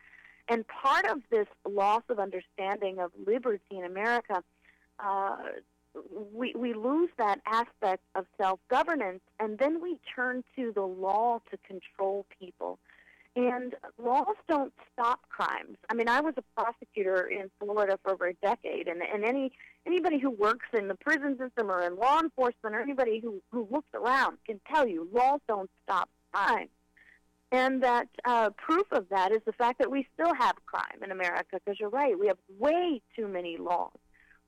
And part of this loss of understanding of liberty in America, we lose that aspect of self-governance, and then we turn to the law to control people. And laws don't stop crimes. I mean, I was a prosecutor in Florida for over a decade, and anybody who works in the prison system or in law enforcement or anybody who looks around can tell you laws don't stop crime. And that proof of that is the fact that we still have crime in America, because you're right, we have way too many laws.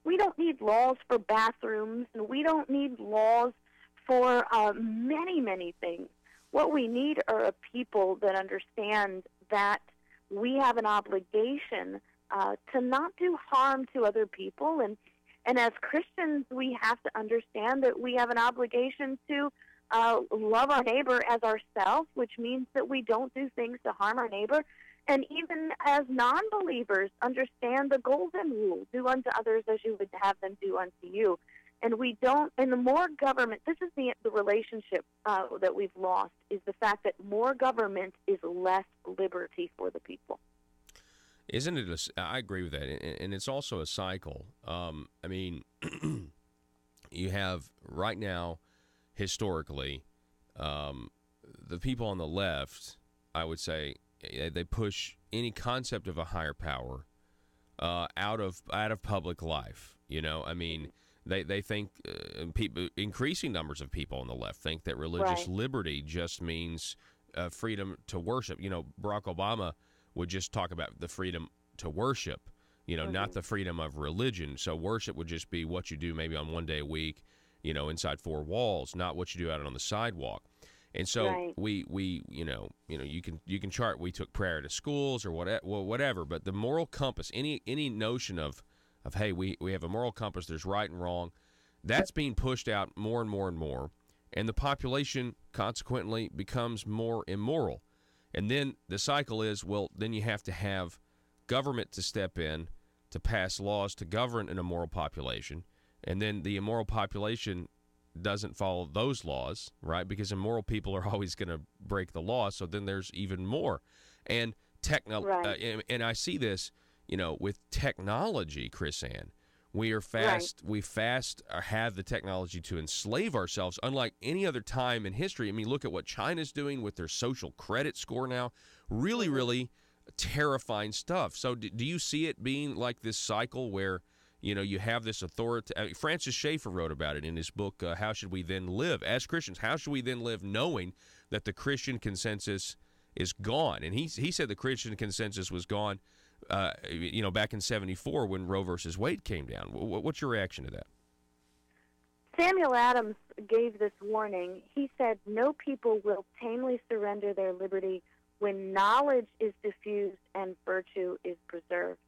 We don't need laws for bathrooms, and we don't need laws for many, many things. What we need are a people that understand that we have an obligation to not do harm to other people. And as Christians, we have to understand that we have an obligation to love our neighbor as ourselves, which means that we don't do things to harm our neighbor. And even as non-believers, understand the golden rule, do unto others as you would have them do unto you. And we don't, and the more government, this is the relationship that we've lost, is the fact that more government is less liberty for the people. Isn't it? I agree with that. And it's also a cycle. I mean, you have right now, historically, the people on the left, I would say, they push any concept of a higher power out of public life. I mean, they think increasing numbers of people on the left think that religious liberty just means freedom to worship. Barack Obama would just talk about the freedom to worship, not the freedom of religion. So worship would just be what you do maybe on one day a week, inside four walls, not what you do out on the sidewalk. And so we you can chart. We took prayer to schools or whatever, but the moral compass, any notion of hey, we have a moral compass. There's right and wrong. That's being pushed out more and more and more, and the population consequently becomes more immoral. And then the cycle is, then you have to have government to step in to pass laws to govern an immoral population, and then the immoral population doesn't follow those laws, right? Because immoral people are always going to break the law, so then there's even more. And and I see this, with technology, Chris Ann. We are fast. We have the technology to enslave ourselves, unlike any other time in history. I mean, look at what China's doing with their social credit score now. Really, really terrifying stuff. So, do you see it being like this cycle where you have this authority? Francis Schaeffer wrote about it in his book, How Should We Then Live? As Christians, how should we then live knowing that the Christian consensus is gone? And he said the Christian consensus was gone, back in 1974 when Roe versus Wade came down. What's your reaction to that? Samuel Adams gave this warning. He said, "No people will tamely surrender their liberty when knowledge is diffused and virtue is preserved."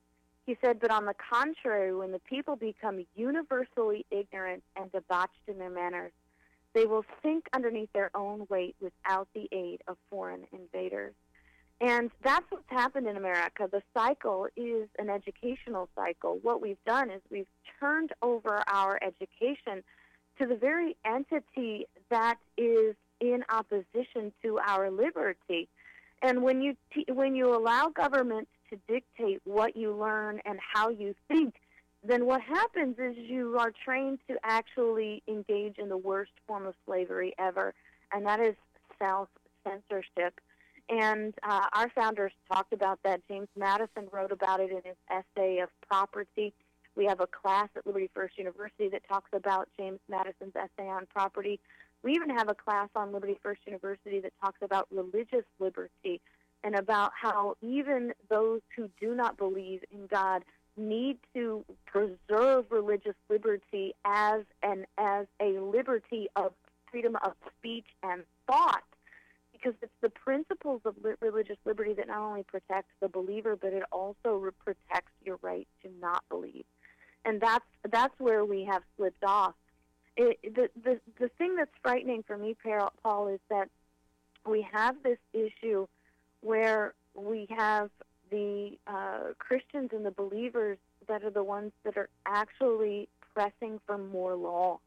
He said, but on the contrary, when the people become universally ignorant and debauched in their manners, they will sink underneath their own weight without the aid of foreign invaders. And that's what's happened in America. The cycle is an educational cycle. What we've done is we've turned over our education to the very entity that is in opposition to our liberty. And when you allow government to dictate what you learn and how you think, then what happens is you are trained to actually engage in the worst form of slavery ever, and that is self-censorship. And our founders talked about that. James Madison wrote about it in his essay of Property. We have a class at Liberty First University that talks about James Madison's essay on property. We even have a class on Liberty First University that talks about religious liberty and about how even those who do not believe in God need to preserve religious liberty as a liberty of freedom of speech and thought, because it's the principles of religious liberty that not only protect the believer, but it also protects your right to not believe. And that's where we have slipped off. The thing that's frightening for me, Paul, is that we have this issue where we have the Christians and the believers that are the ones that are actually pressing for more law.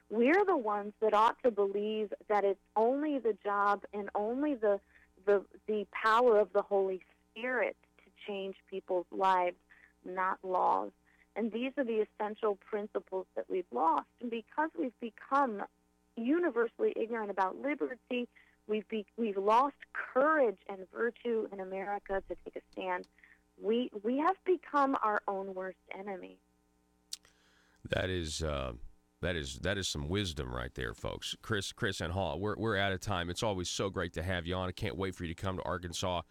We're the ones that ought to believe that it's only the job and only the power of the Holy Spirit to change people's lives, not laws. And these are the essential principles that we've lost. And because we've become universally ignorant about liberty, we've lost courage and virtue in America to take a stand. We have become our own worst enemy. That is some wisdom right there, folks. Chris and Hall, we're out of time. It's always so great to have you on. I can't wait for you to come to Arkansas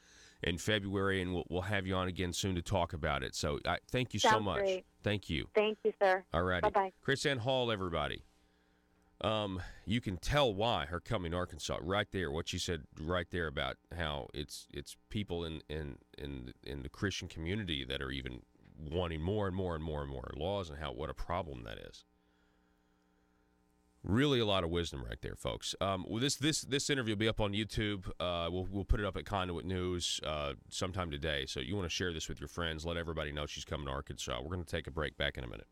in February, and we'll have you on again soon to talk about it. So thank you so much. Great. Thank you. Thank you, sir. All righty. Bye-bye. Chris Ann Hall, everybody. You can tell why her coming to Arkansas right there. What she said right there about how it's people in the Christian community that are even wanting more and more and more and more laws, and what a problem that is. Really a lot of wisdom right there, folks. This interview will be up on YouTube. We'll put it up at Conduit News sometime today. So you want to share this with your friends. Let everybody know she's coming to Arkansas. We're going to take a break. Back in a minute.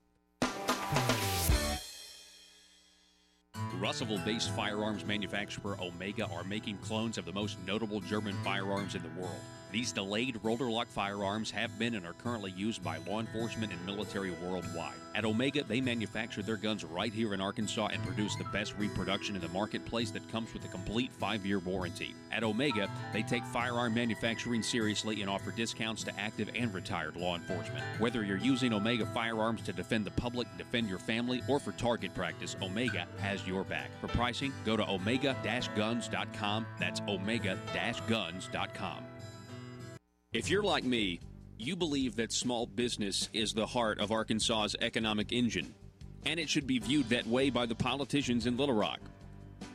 Russellville-based firearms manufacturer Omega are making clones of the most notable German firearms in the world. These delayed rotor-lock firearms have been and are currently used by law enforcement and military worldwide. At Omega, they manufacture their guns right here in Arkansas and produce the best reproduction in the marketplace that comes with a complete 5-year warranty. At Omega, they take firearm manufacturing seriously and offer discounts to active and retired law enforcement. Whether you're using Omega firearms to defend the public, defend your family, or for target practice, Omega has your back. For pricing, go to omega-guns.com. That's omega-guns.com. If you're like me, you believe that small business is the heart of Arkansas's economic engine, and it should be viewed that way by the politicians in Little Rock.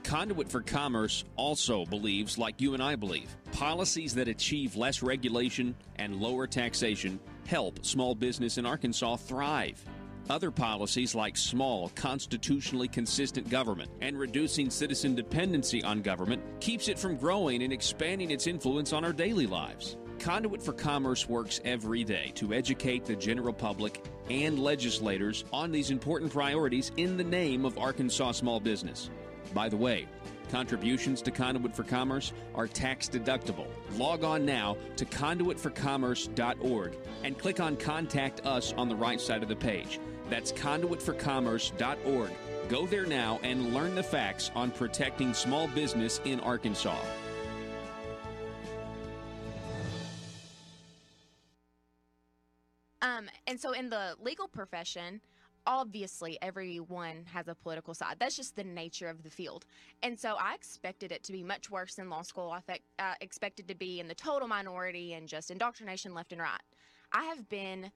Conduit for Commerce also believes, like you and I believe, policies that achieve less regulation and lower taxation help small business in Arkansas thrive. Other policies like small, constitutionally consistent government and reducing citizen dependency on government keeps it from growing and expanding its influence on our daily lives. Conduit for Commerce works every day to educate the general public and legislators on these important priorities in the name of Arkansas small business. By the way, contributions to Conduit for Commerce are tax deductible. Log on now to conduitforcommerce.org and click on Contact Us on the right side of the page. That's conduitforcommerce.org. Go there now and learn the facts on protecting small business in Arkansas. And so in the legal profession, obviously everyone has a political side. That's just the nature of the field. And so I expected it to be much worse in law school. I expected to be in the total minority and just indoctrination left and right. I have been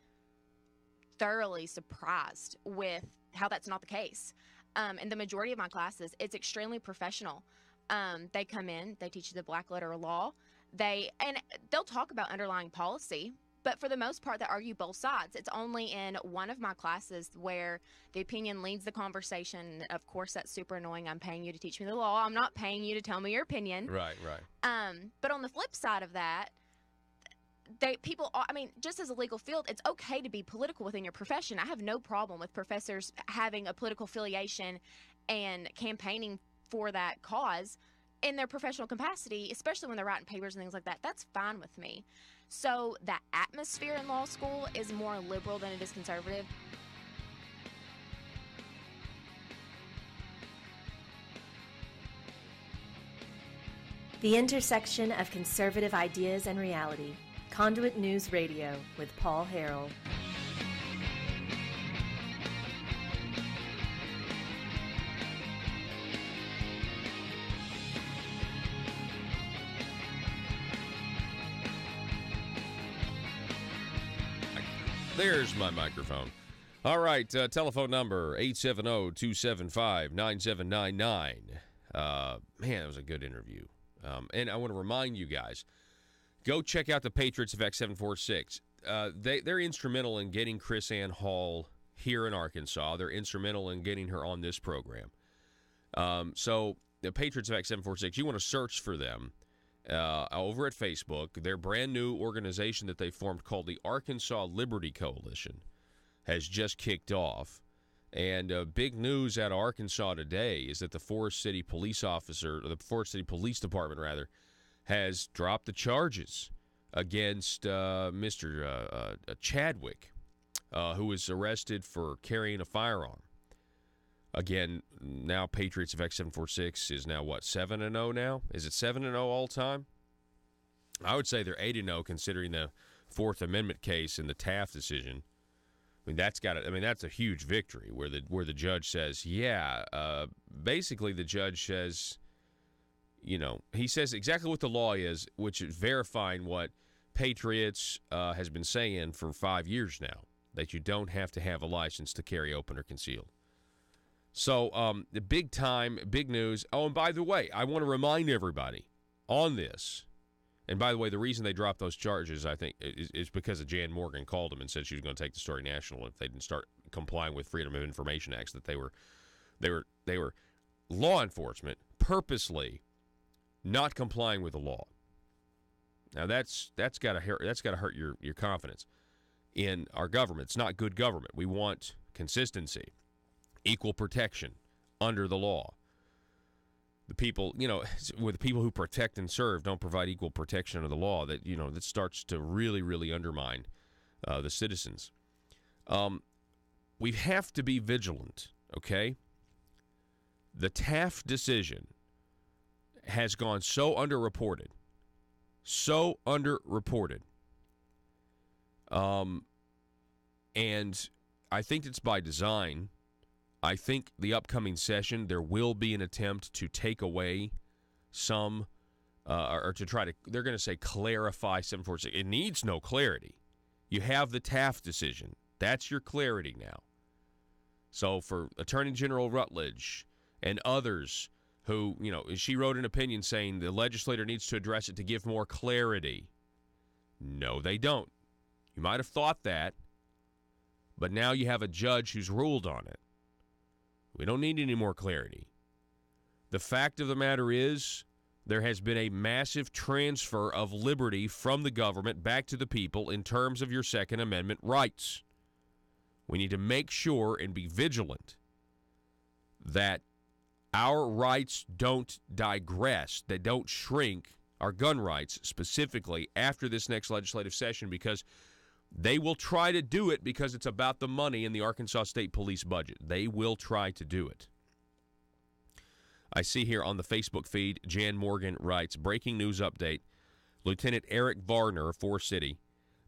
thoroughly surprised with how that's not the case. In the majority of my classes, it's extremely professional. They come in, they teach you the black letter law, and they'll talk about underlying policy, but for the most part, they argue both sides. It's only in one of my classes where the opinion leads the conversation. Of course, that's super annoying. I'm paying you to teach me the law. I'm not paying you to tell me your opinion. Right. But on the flip side of that, just as a legal field, it's okay to be political within your profession. I have no problem with professors having a political affiliation and campaigning for that cause in their professional capacity, especially when they're writing papers and things like that. That's fine with me. So the atmosphere in law school is more liberal than it is conservative. The intersection of conservative ideas and reality. Conduit News Radio with Paul Harrell. There's my microphone. All right, telephone number 870-275-9799. Man, that was a good interview. And I want to remind you guys, go check out the Patriots of X746. They're instrumental in getting Chris Ann Hall here in Arkansas. They're instrumental in getting her on this program. So the Patriots of X746, you want to search for them over at Facebook. Their brand new organization that they formed called the Arkansas Liberty Coalition has just kicked off. And big news out of Arkansas today is that the Forest City Police Department, has dropped the charges against Mr. Chadwick, who was arrested for carrying a firearm. Again, now Patriots of X746 is now, 7-0 now? Is it 7-0 all time? I would say they're 8-0 considering the Fourth Amendment case and the Taft decision. I mean, that's a huge victory where the judge says, basically the judge says, he says exactly what the law is, which is verifying what Patriots has been saying for 5 years now, that you don't have to have a license to carry open or concealed. So the big news. Oh, and by the way, I want to remind everybody on this, and by the way, the reason they dropped those charges, I think, is because of Jan Morgan called them and said she was going to take the story national if they didn't start complying with Freedom of Information Acts, that they were law enforcement purposely not complying with the law. Now that's got to hurt your confidence in our government. It's not good government. We want consistency, equal protection under the law. the people, with the people who protect and serve don't provide equal protection under the law, that, that starts to really, really undermine the citizens. We have to be vigilant, okay? The Taft decision has gone so underreported. And I think it's by design. I think the upcoming session, there will be an attempt to take away some, or to try to, they're going to say clarify 746. It needs no clarity. You have the Taft decision. That's your clarity now. So for Attorney General Rutledge and others who, she wrote an opinion saying the legislator needs to address it to give more clarity. No, they don't. You might have thought that, but now you have a judge who's ruled on it. We don't need any more clarity. The fact of the matter is, there has been a massive transfer of liberty from the government back to the people in terms of your Second Amendment rights. We need to make sure and be vigilant that our rights don't digress, that don't shrink, our gun rights specifically, after this next legislative session, because they will try to do it because it's about the money in the Arkansas State Police budget. They will try to do it. I see here on the Facebook feed, Jan Morgan writes, breaking news update. Lieutenant Eric Varner of Forest City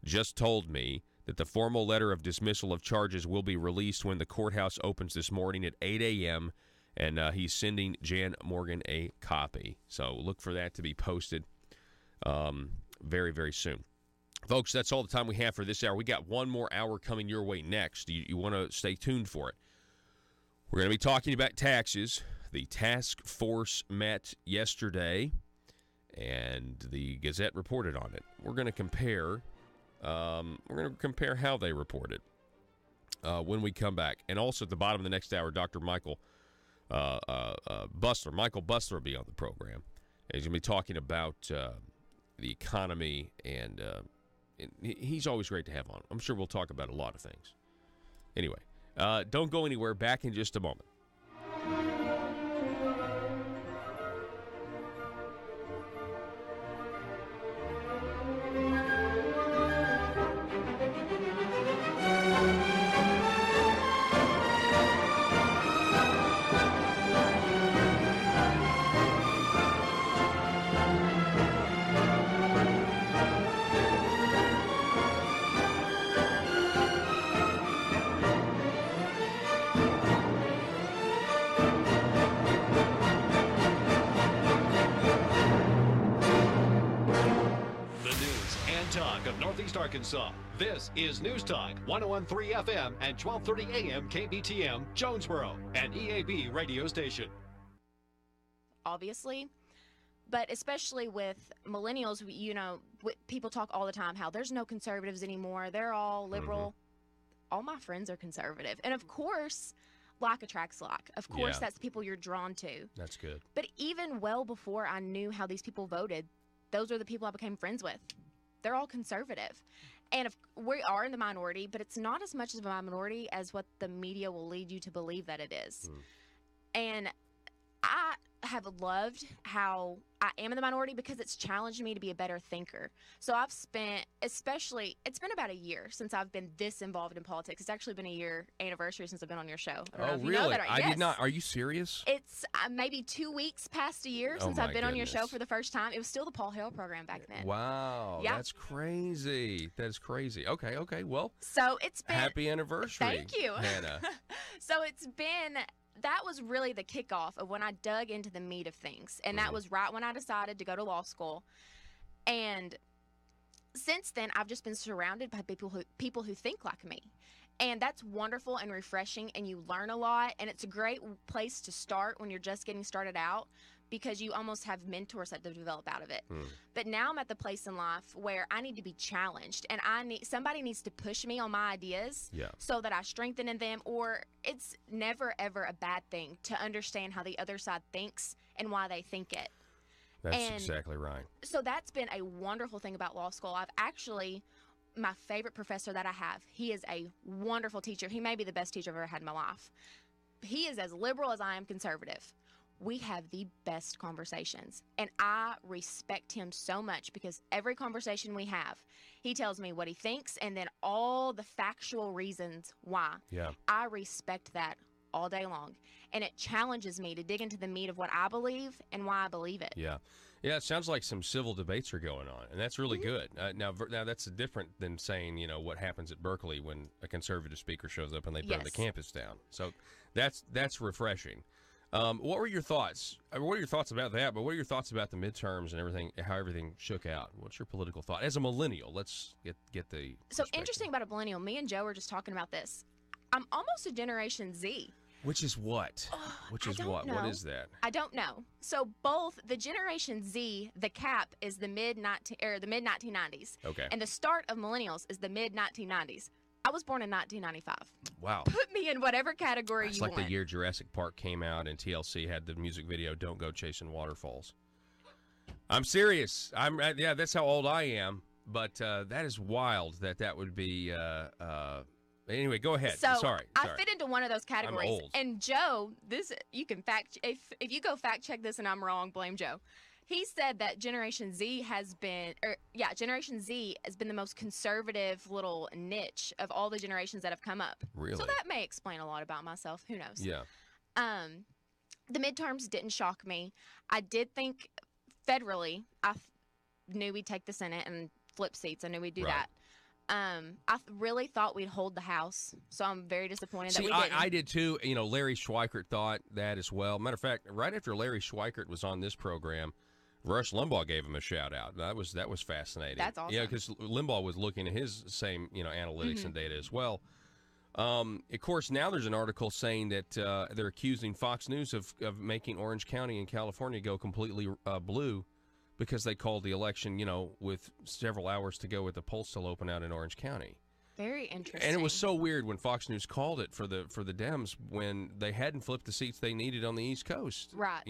just told me that the formal letter of dismissal of charges will be released when the courthouse opens this morning at 8 a.m., and he's sending Jan Morgan a copy. So look for that to be posted very, very soon. Folks, that's all the time we have for this hour. We got one more hour coming your way next. You want to stay tuned for it. We're going to be talking about taxes. The task force met yesterday, and the Gazette reported on it. We're going to compare. How they reported when we come back. And also at the bottom of the next hour, Dr. Michael Bustler. Michael Bustler will be on the program. He's going to be talking about the economy, and he's always great to have on. I'm sure we'll talk about a lot of things. Anyway, don't go anywhere. Back in just a moment. Arkansas. This is News Talk 101.3 FM and 12:30 AM KBTM Jonesboro, an EAB radio station. Obviously, but especially with millennials, people talk all the time how there's no conservatives anymore. They're all liberal. Mm-hmm. All my friends are conservative. And of course, like attracts like. Of course, that's people you're drawn to. That's good. But even well before I knew how these people voted, those are the people I became friends with. They're all conservative. And we are in the minority, but it's not as much of a minority as what the media will lead you to believe that it is. And I have loved how I am in the minority because it's challenged me to be a better thinker. So I've spent, it's been about a year since I've been this involved in politics. It's actually been a year anniversary since I've been on your show. I don't know if you know that. I did not. Are you serious? It's maybe 2 weeks past a year since I've been on your show for the first time. It was still the Paul Harrell program back then. Wow. Yeah. That's crazy. That's crazy. Okay. Well, so it's been. Happy anniversary. Thank you, Hannah. So it's been. That was really the kickoff of when I dug into the meat of things. And that was right when I decided to go to law school. And since then, I've just been surrounded by people who think like me. And that's wonderful and refreshing, and you learn a lot. And it's a great place to start when you're just getting started out, because you almost have mentors that develop out of it. But now I'm at the place in life where I need to be challenged, and somebody needs to push me on my ideas so that I strengthen in them. Or it's never, ever a bad thing to understand how the other side thinks and why they think it. That's exactly right. So that's been a wonderful thing about law school. My favorite professor that I have, he is a wonderful teacher. He may be the best teacher I've ever had in my life. He is as liberal as I am conservative. we have the best conversations. And I respect him so much because every conversation we have, he tells me what he thinks and then all the factual reasons why. Yeah. I respect that all day long. And it challenges me to dig into the meat of what I believe and why I believe it. Yeah. Yeah, it sounds like some civil debates are going on, and that's really good. Now, that's different than saying, what happens at Berkeley when a conservative speaker shows up and they burn the campus down. So that's refreshing. What were your thoughts? What are your thoughts about that? But what are your thoughts about the midterms and everything? How everything shook out? What's your political thought as a millennial? Let's get the. So interesting about a millennial. Me and Joe were just talking about this. I'm almost a Generation Z. Which is what? Which is what? Know. What is that? I don't know. So both the Generation Z, the cap is the mid 1990s. Okay. And the start of millennials is the mid 1990s. I was born in 1995. Wow. Put me in whatever category it's you want. It's like the year Jurassic Park came out and TLC had the music video "Don't Go Chasing Waterfalls." I'm serious. Yeah, that's how old I am. But that is wild that would be. Anyway, go ahead. So Sorry. I fit into one of those categories. I'm old. And Joe, this you can if you go fact check this and I'm wrong, blame Joe. He said that Generation Z has been the most conservative little niche of all the generations that have come up. Really? So that may explain a lot about myself. Who knows? Yeah. The midterms didn't shock me. I did think federally, I knew we'd take the Senate and flip seats. I knew we'd do that. I really thought we'd hold the House, so I'm very disappointed that we didn't. I did too. Larry Schweikert thought that as well. Matter of fact, right after Larry Schweikert was on this program, Rush Limbaugh gave him a shout out. That was fascinating. That's awesome. Yeah, because Limbaugh was looking at his same analytics and data as well. Of course, now there's an article saying that they're accusing Fox News of making Orange County in California go completely blue. Because they called the election, with several hours to go with the polls still open out in Orange County. Very interesting. And it was so weird when Fox News called it for the Dems when they hadn't flipped the seats they needed on the East Coast. Right.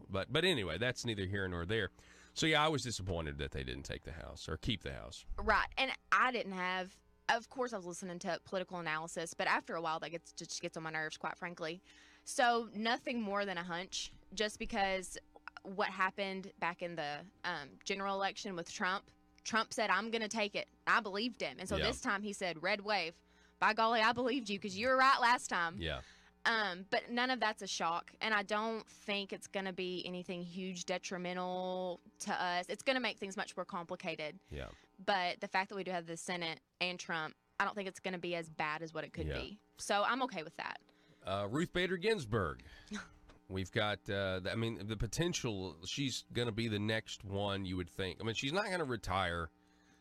But anyway, that's neither here nor there. So yeah, I was disappointed that they didn't take the House or keep the House. Right. And I didn't have. Of course, I was listening to political analysis, but after a while, that just gets on my nerves, quite frankly. So nothing more than a hunch, just because. What happened back in the general election with Trump. Trump said, I'm going to take it. I believed him. And so this time he said, red wave. By golly, I believed you because you were right last time. Yeah. But none of that's a shock. And I don't think it's going to be anything huge detrimental to us. It's going to make things much more complicated. Yeah. But the fact that we do have the Senate and Trump, I don't think it's going to be as bad as what it could be. So I'm okay with that. Ruth Bader Ginsburg. We've got, the potential, she's going to be the next one, you would think. I mean, she's not going to retire.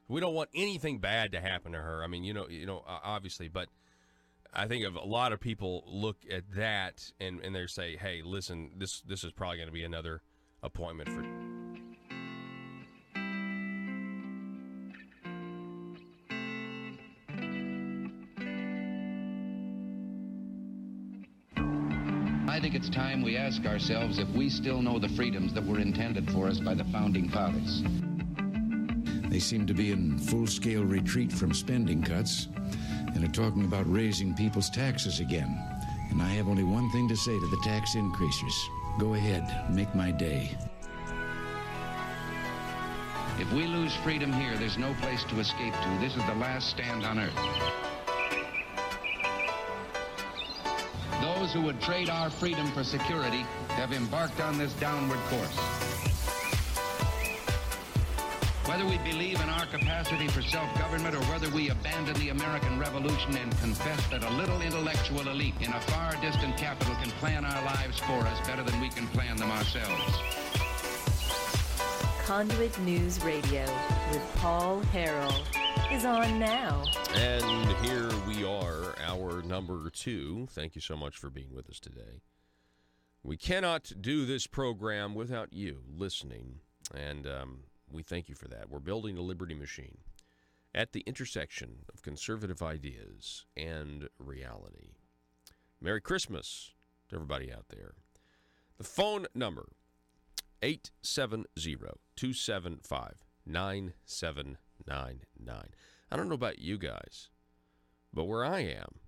We don't want anything bad to happen to her. I mean, obviously, but I think a lot of people look at that and they say, hey, listen, this is probably going to be another appointment for... I think it's time we ask ourselves if we still know the freedoms that were intended for us by the Founding Fathers. They seem to be in full-scale retreat from spending cuts and are talking about raising people's taxes again. And I have only one thing to say to the tax increasers. Go ahead, make my day. If we lose freedom here, there's no place to escape to. This is the last stand on earth. Those who would trade our freedom for security have embarked on this downward course. Whether we believe in our capacity for self-government or whether we abandon the American Revolution and confess that a little intellectual elite in a far distant capital can plan our lives for us better than we can plan them ourselves. Conduit News Radio with Paul Harrell is on now. And here we are, hour number 2. Thank you so much for being with us today. We cannot do this program without you listening, and we thank you for that. We're building a liberty machine at the intersection of conservative ideas and reality. Merry Christmas to everybody out there. The phone number, 870-275-9799. I don't know about you guys, but where I am,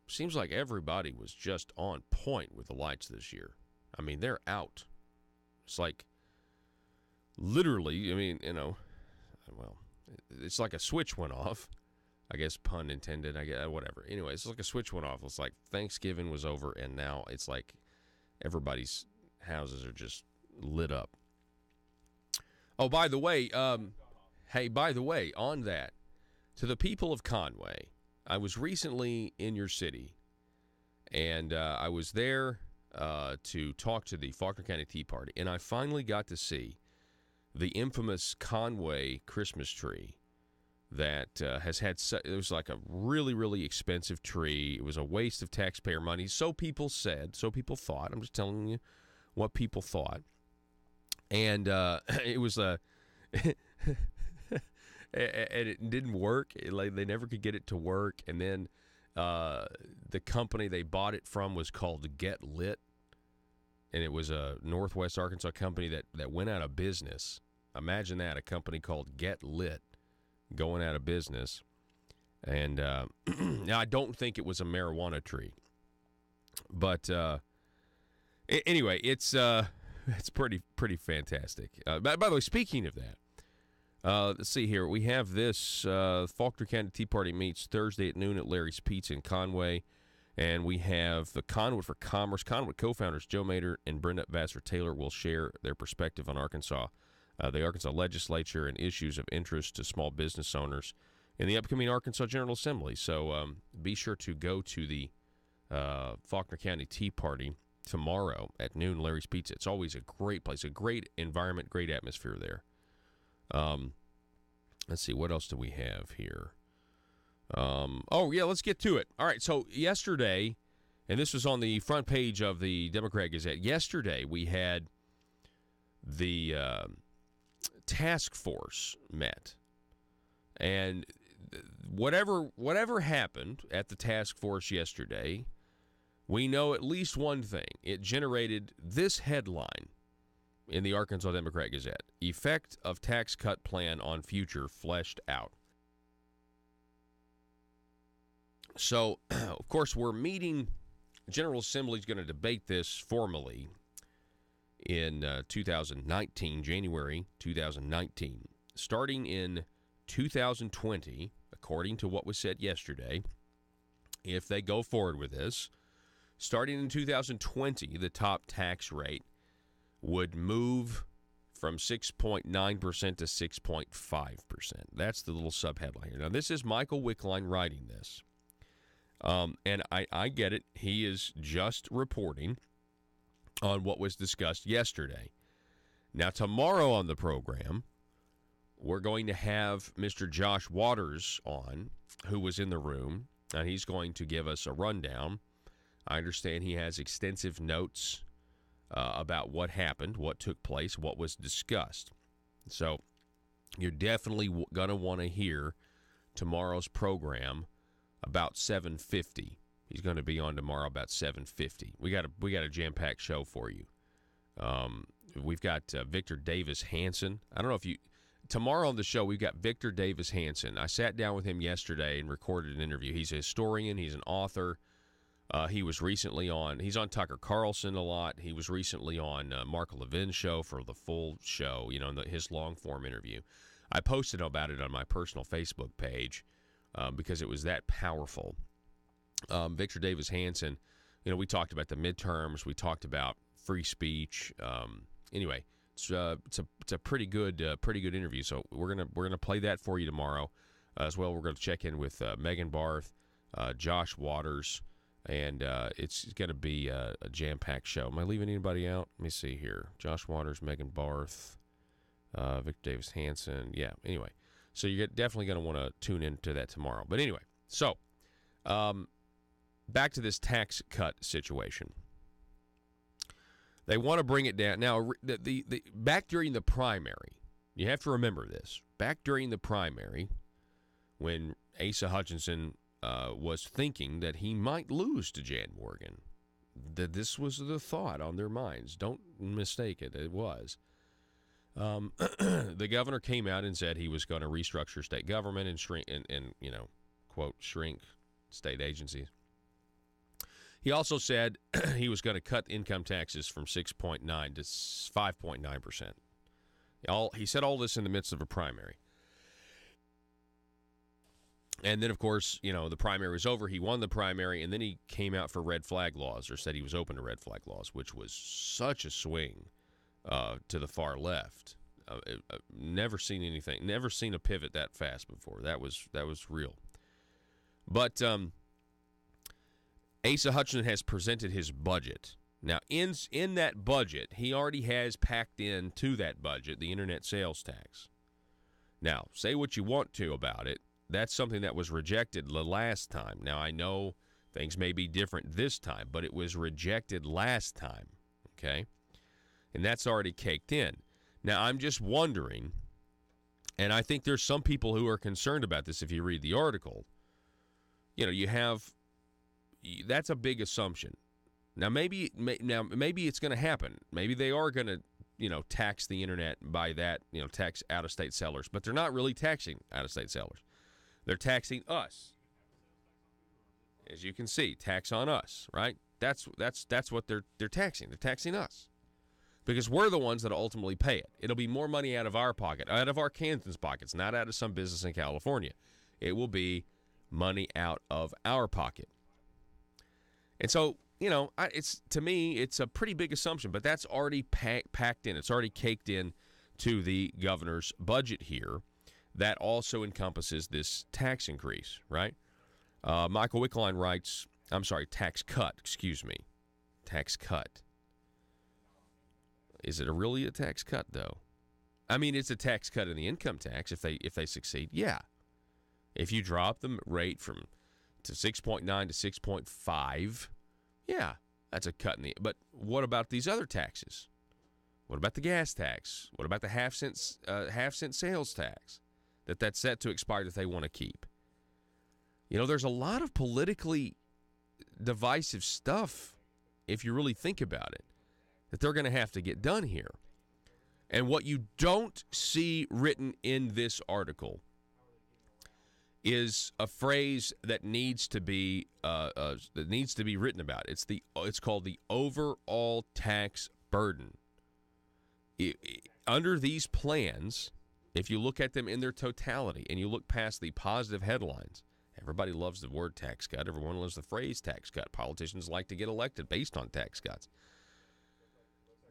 seems like everybody was just on point with the lights this year. I mean, they're out. It's like literally, I mean, well, it's like a switch went off. I guess pun intended. I guess whatever. Anyway, it's like a switch went off. It's like Thanksgiving was over, and now it's like everybody's houses are just lit up. Oh, by the way, on that, to the people of Conway, I was recently in your city, and I was there to talk to the Faulkner County Tea Party, and I finally got to see the infamous Conway Christmas tree that has had, it was like a really, really expensive tree. It was a waste of taxpayer money. So people said, so people thought. I'm just telling you what people thought. And it was a, and it didn't work. They never could get it to work. And then the company they bought it from was called Get Lit. And it was a Northwest Arkansas company that went out of business. Imagine that, a company called Get Lit going out of business. And now I don't think it was a marijuana tree. But anyway, it's pretty fantastic. By the way, speaking of that, let's see here. We have this Faulkner County Tea Party meets Thursday at noon at Larry's Pizza in Conway. And we have the Conduit for Commerce. Conduit co-founders Joe Mader and Brenda Vassar-Taylor will share their perspective on Arkansas, the Arkansas legislature, and issues of interest to small business owners in the upcoming Arkansas General Assembly. So be sure to go to the Faulkner County Tea Party tomorrow at noon, Larry's Pizza. It's always a great place, a great environment, great atmosphere there. Let's see, what else do we have here? Let's get to it. All right, so yesterday, and this was on the front page of the Democrat Gazette, yesterday we had the task force met. And whatever happened at the task force yesterday, we know at least one thing. It generated this headline in the Arkansas Democrat Gazette: Effect of Tax Cut Plan on Future Fleshed Out. So, of course, we're meeting. General Assembly is going to debate this formally in 2019, January 2019. Starting in 2020, according to what was said yesterday, if they go forward with this, starting in 2020, the top tax rate would move from 6.9% to 6.5%. That's the little subheadline here. Now, this is Michael Wickline writing this. And I get it. He is just reporting on what was discussed yesterday. Now, tomorrow on the program, we're going to have Mr. Josh Waters on, who was in the room, and he's going to give us a rundown. I understand he has extensive notes about what happened, what took place, what was discussed. So you're definitely going to want to hear tomorrow's program about 7:50. He's going to be on tomorrow about 7:50. We got a jam-packed show for you. We've got Victor Davis Hanson. I don't know if you tomorrow on the show we've got Victor Davis Hanson. I sat down with him yesterday and recorded an interview. He's a historian. He's an author. He was recently he's on Tucker Carlson a lot. He was recently on Mark Levin's show for the full show, his long-form interview. I posted about it on my personal Facebook page because it was that powerful. Victor Davis Hanson, we talked about the midterms. We talked about free speech. Anyway, it's a pretty good interview. So we're gonna play that for you tomorrow as well. We're going to check in with Megan Barth, Josh Waters. And it's going to be a jam-packed show. Am I leaving anybody out? Let me see here. Josh Waters, Megan Barth, Victor Davis Hanson. Yeah, anyway. So you're definitely going to want to tune into that tomorrow. But anyway, so back to this tax cut situation. They want to bring it down. Now, the back during the primary, you have to remember this. Back during the primary, when Asa Hutchinson was thinking that he might lose to Jan Morgan, that this was the thought on their minds. Don't mistake it. It was. The governor came out and said he was going to restructure state government and shrink, and quote, shrink state agencies. He also said he was going to cut income taxes from 6.9 to 5.9%. He said all this in the midst of a primary. And then, of course, the primary was over. He won the primary, and then he came out for red flag laws, or said he was open to red flag laws, which was such a swing to the far left. Never seen anything. Never seen a pivot that fast before. That was real. But Asa Hutchinson has presented his budget. Now, in that budget, he already has packed in to that budget the internet sales tax. Now, say what you want to about it. That's something that was rejected the last time. Now, I know things may be different this time, but it was rejected last time, okay? And that's already caked in. Now, I'm just wondering, and I think there's some people who are concerned about this if you read the article. That's a big assumption. Now, maybe it's going to happen. Maybe they are going to, tax the internet by that, tax out-of-state sellers. But they're not really taxing out-of-state sellers. They're taxing us. As you can see, tax on us, right? That's what they're taxing. They're taxing us. Because we're the ones that ultimately pay it. It'll be more money out of our pocket, out of our Kansans pockets, not out of some business in California. It will be money out of our pocket. And so, to me, it's a pretty big assumption, but that's already packed in. It's already caked in to the governor's budget here. That also encompasses this tax increase, right? Michael Wickline writes, tax cut, Tax cut. Is it really a tax cut, though? I mean, it's a tax cut in the income tax if they succeed. Yeah. If you drop the rate to 6.9 to 6.5, yeah, that's a cut in the. But what about these other taxes? What about the gas tax? What about the half cent sales tax that's set to expire that they want to keep? There's a lot of politically divisive stuff, if you really think about it, that they're going to have to get done here. And what you don't see written in this article is a phrase that needs to be written about. It's called the overall tax burden. Under these plans, if you look at them in their totality and you look past the positive headlines, everybody loves the word tax cut. Everyone loves the phrase tax cut. Politicians like to get elected based on tax cuts.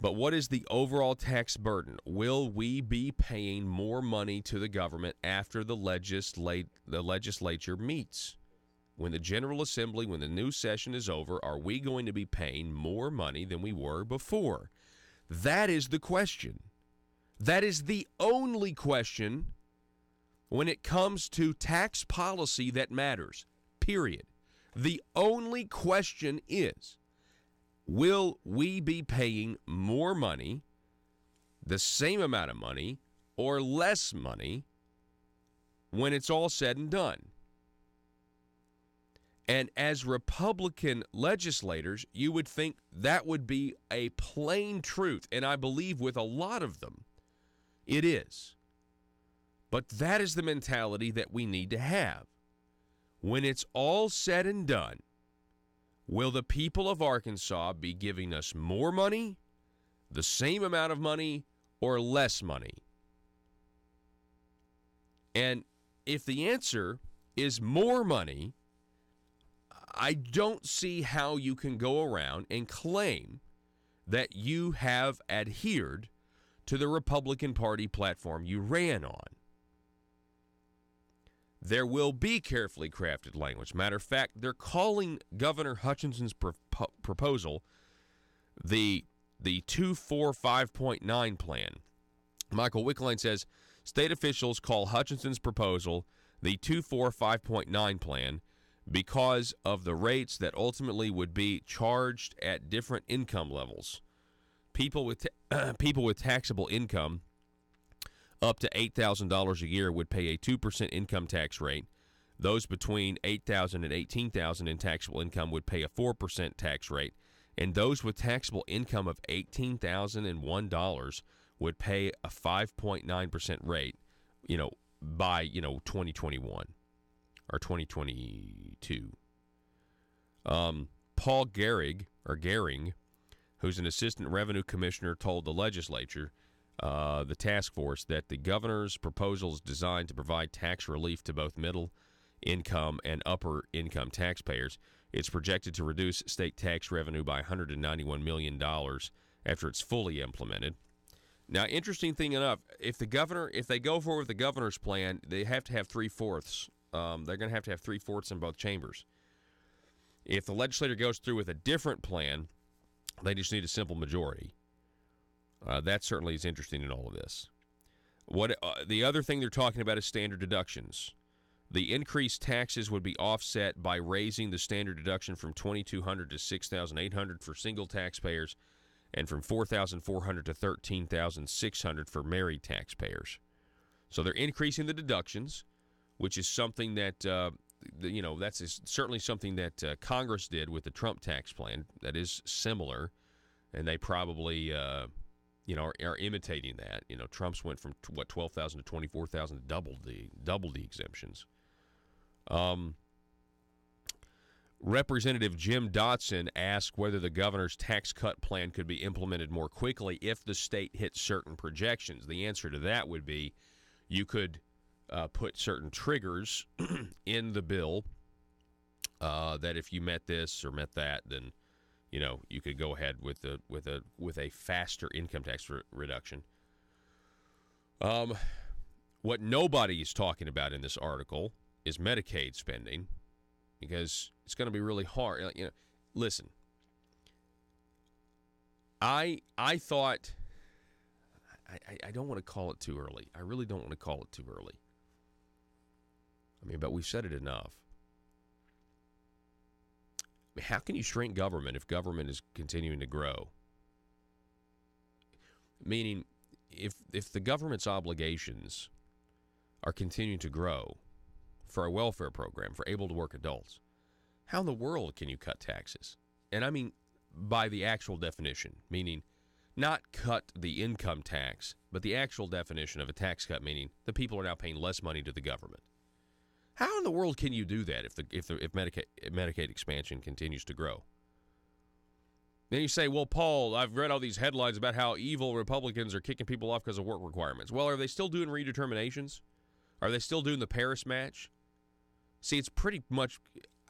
But what is the overall tax burden? Will we be paying more money to the government after the legislature meets? When the General Assembly, when the new session is over, are we going to be paying more money than we were before? That is the question. That is the only question when it comes to tax policy that matters, period. The only question is, will we be paying more money, the same amount of money, or less money when it's all said and done? And as Republican legislators, you would think that would be a plain truth, and I believe with a lot of them, it is. But that is the mentality that we need to have. When it's all said and done, will the people of Arkansas be giving us more money, the same amount of money, or less money? And if the answer is more money, I don't see how you can go around and claim that you have adhered to the Republican Party platform you ran on. There will be carefully crafted language. Matter of fact, they're calling Governor Hutchinson's proposal the 245.9 plan. Michael Wickline says, state officials call Hutchinson's proposal the 245.9 plan because of the rates that ultimately would be charged at different income levels. People with taxable income up to $8,000 a year would pay a 2% income tax rate. Those between $8,000 and $18,000 in taxable income would pay a 4% tax rate. And those with taxable income of $18,001 would pay a 5.9% rate, by, 2021 or 2022. Paul Gehring, who's an assistant revenue commissioner, told the legislature, the task force, that the governor's proposal is designed to provide tax relief to both middle income and upper income taxpayers. It's projected to reduce state tax revenue by $191 million after it's fully implemented. Now, interesting thing enough, if they go forward with the governor's plan, they have to have 3/4. They're going to have 3/4 in both chambers. If the legislature goes through with a different plan, they just need a simple majority. That certainly is interesting in all of this. The other thing they're talking about is standard deductions. The increased taxes would be offset by raising the standard deduction from $2,200 to $6,800 for single taxpayers, and from $4,400 to $13,600 for married taxpayers. So they're increasing the deductions, which is something that that's certainly something that Congress did with the Trump tax plan. That is similar, and they probably are imitating that. Trump's went from $12,000 to $24,000, doubled the exemptions. Representative Jim Dotson asked whether the governor's tax cut plan could be implemented more quickly if the state hits certain projections. The answer to that would be you could put certain triggers in the bill that if you met this or met that, then you could go ahead with a faster income tax reduction. What nobody is talking about in this article is Medicaid spending, because it's going to be really hard. Listen, I thought I don't want to call it too early. I really don't want to call it too early. But we've said it enough. How can you shrink government if government is continuing to grow? Meaning, if the government's obligations are continuing to grow for a welfare program for able-to-work adults, how in the world can you cut taxes? And I mean by the actual definition, meaning not cut the income tax, but the actual definition of a tax cut, meaning the people are now paying less money to the government. How in the world can you do that if Medicaid expansion continues to grow? Then you say, well, Paul, I've read all these headlines about how evil Republicans are kicking people off because of work requirements. Well, are they still doing redeterminations? Are they still doing the Paris match? See, it's pretty much,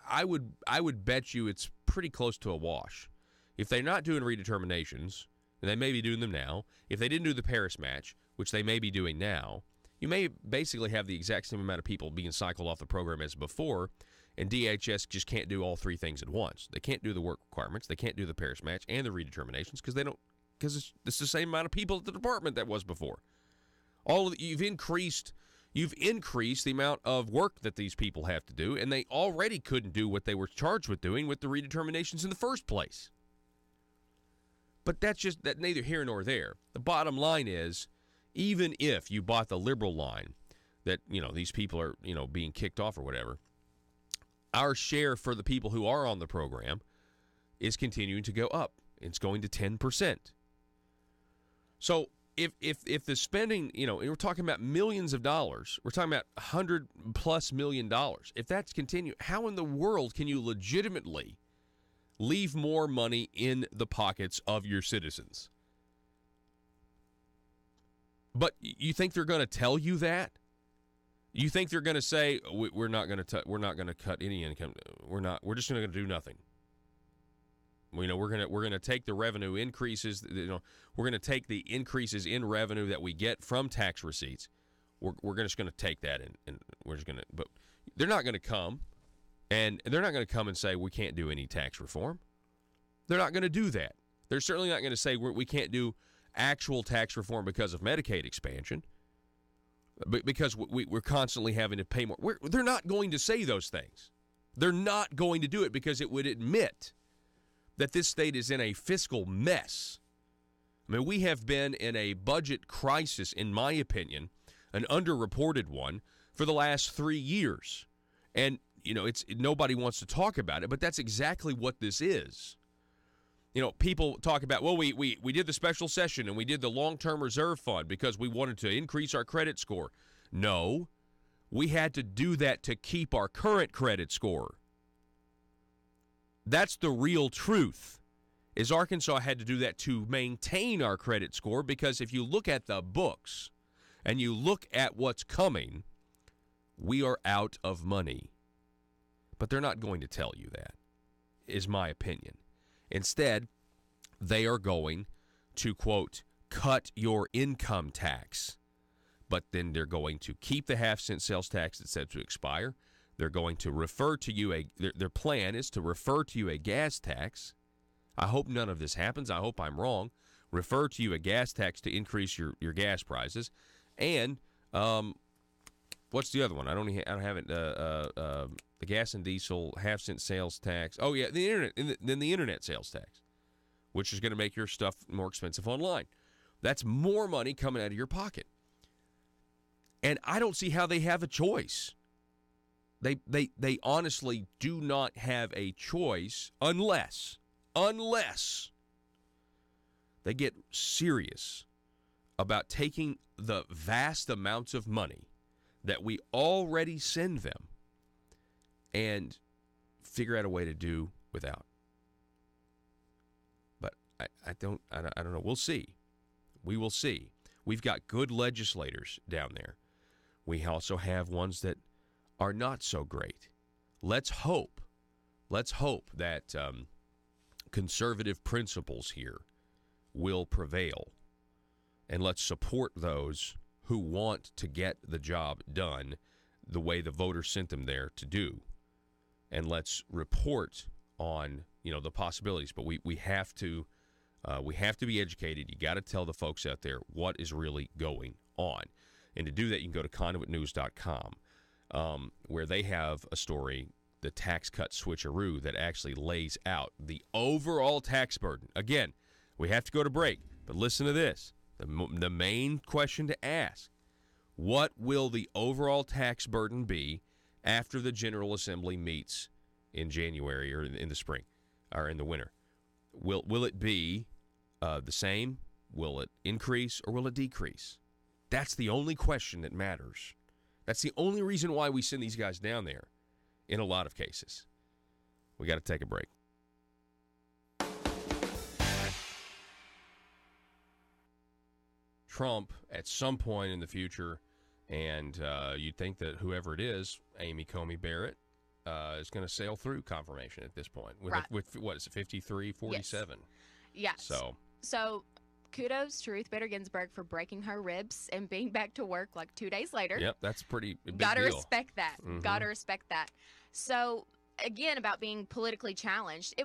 I would bet you it's pretty close to a wash. If they're not doing redeterminations, and they may be doing them now, if they didn't do the Paris match, which they may be doing now, you may basically have the exact same amount of people being cycled off the program as before, and DHS just can't do all three things at once. They can't do the work requirements, they can't do the Paris match, and the redeterminations because it's the same amount of people at the department that was before. You've increased the amount of work that these people have to do, and they already couldn't do what they were charged with doing with the redeterminations in the first place. But that's neither here nor there. The bottom line is, even if you bought the liberal line that, these people are, being kicked off or whatever, our share for the people who are on the program is continuing to go up. It's going to 10%. So if the spending, we're talking about millions of dollars, we're talking about $100+ million. If that's continuing, how in the world can you legitimately leave more money in the pockets of your citizens? But you think they're going to tell you that? You think they're going to say we're not going to cut any income? We're just going to do nothing. We're going to take the revenue increases. We're going to take the increases in revenue that we get from tax receipts. We're just going to take that and we're just going to. But they're not going to come, and they're not going to come and say we can't do any tax reform. They're not going to do that. They're certainly not going to say we can't do actual tax reform because of Medicaid expansion, because we're constantly having to pay more. They're not going to say those things. They're not going to do it because it would admit that this state is in a fiscal mess. We have been in a budget crisis, in my opinion, an underreported one, for the last 3 years. And, nobody wants to talk about it, but that's exactly what this is. People talk about, well, we did the special session and we did the long-term reserve fund because we wanted to increase our credit score. No, we had to do that to keep our current credit score. That's the real truth, is Arkansas had to do that to maintain our credit score, because if you look at the books and you look at what's coming, we are out of money. But they're not going to tell you that, is my opinion. Instead, they are going to, quote, cut your income tax. But then they're going to keep the half-cent sales tax that's set to expire. They're going to refer to you their plan is to refer to you a gas tax. I hope none of this happens. I hope I'm wrong. Refer to you a gas tax to increase your gas prices. And what's the other one? I don't have it. The gas and diesel half-cent sales tax. Oh yeah, the internet sales tax, which is going to make your stuff more expensive online. That's more money coming out of your pocket. And I don't see how they have a choice. They honestly do not have a choice unless they get serious about taking the vast amounts of money that we already send them and figure out a way to do without. But I don't know. We'll see. We will see. We've got good legislators down there. We also have ones that are not so great. Let's hope that conservative principles here will prevail. And let's support those who want to get the job done the way the voters sent them there to do. And let's report on, the possibilities. But we have to be educated. You got to tell the folks out there what is really going on. And to do that, you can go to conduitnews.com, where they have a story, the tax cut switcheroo, that actually lays out the overall tax burden. Again, we have to go to break, but listen to this. The main question to ask, what will the overall tax burden be after the General Assembly meets in January or in the spring or in the winter? Will it be the same? Will it increase or will it decrease? That's the only question that matters. That's the only reason why we send these guys down there in a lot of cases. We got to take a break. Trump at some point in the future, and you'd think that whoever it is, Amy Coney Barrett, is going to sail through confirmation at this point. With what is it, 53-47? Yes. So kudos to Ruth Bader Ginsburg for breaking her ribs and being back to work like 2 days later. Yep, that's pretty big Gotta deal. respect that. Mm-hmm. Gotta respect that. So, again, about being politically challenged,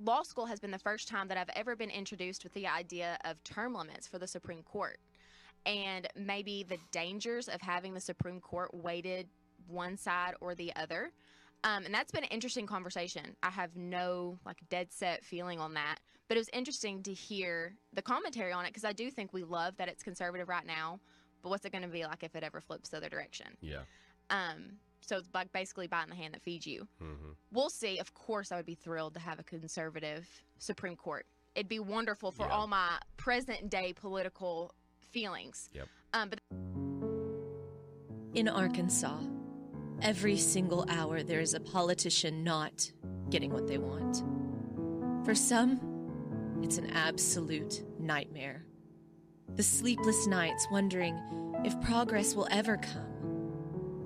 law school has been the first time that I've ever been introduced with the idea of term limits for the Supreme Court, and maybe the dangers of having the Supreme Court weighted one side or the other. And that's been an interesting conversation. I have no dead set feeling on that, but it was interesting to hear the commentary on it, because I do think we love that it's conservative right now, but what's it going to be like if it ever flips the other direction? Yeah. So it's basically biting the hand that feeds you. Mm-hmm. We'll see. Of course, I would be thrilled to have a conservative Supreme Court. It'd be wonderful for all my present day political feelings. Yep. But in Arkansas, every single hour there is a politician not getting what they want. For some, it's an absolute nightmare. The sleepless nights wondering if progress will ever come.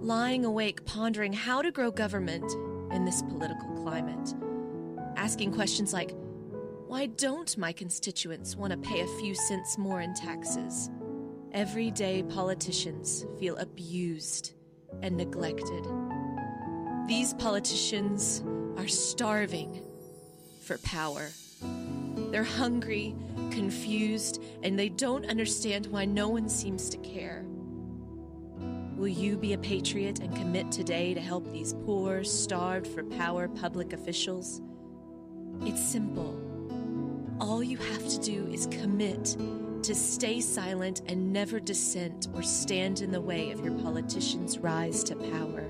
Lying awake pondering how to grow government in this political climate. Asking questions like, why don't my constituents want to pay a few cents more in taxes? Everyday politicians feel abused and neglected. These politicians are starving for power. They're hungry, confused, and they don't understand why no one seems to care. Will you be a patriot and commit today to help these poor, starved for power public officials? It's simple. All you have to do is commit to stay silent and never dissent or stand in the way of your politicians' rise to power.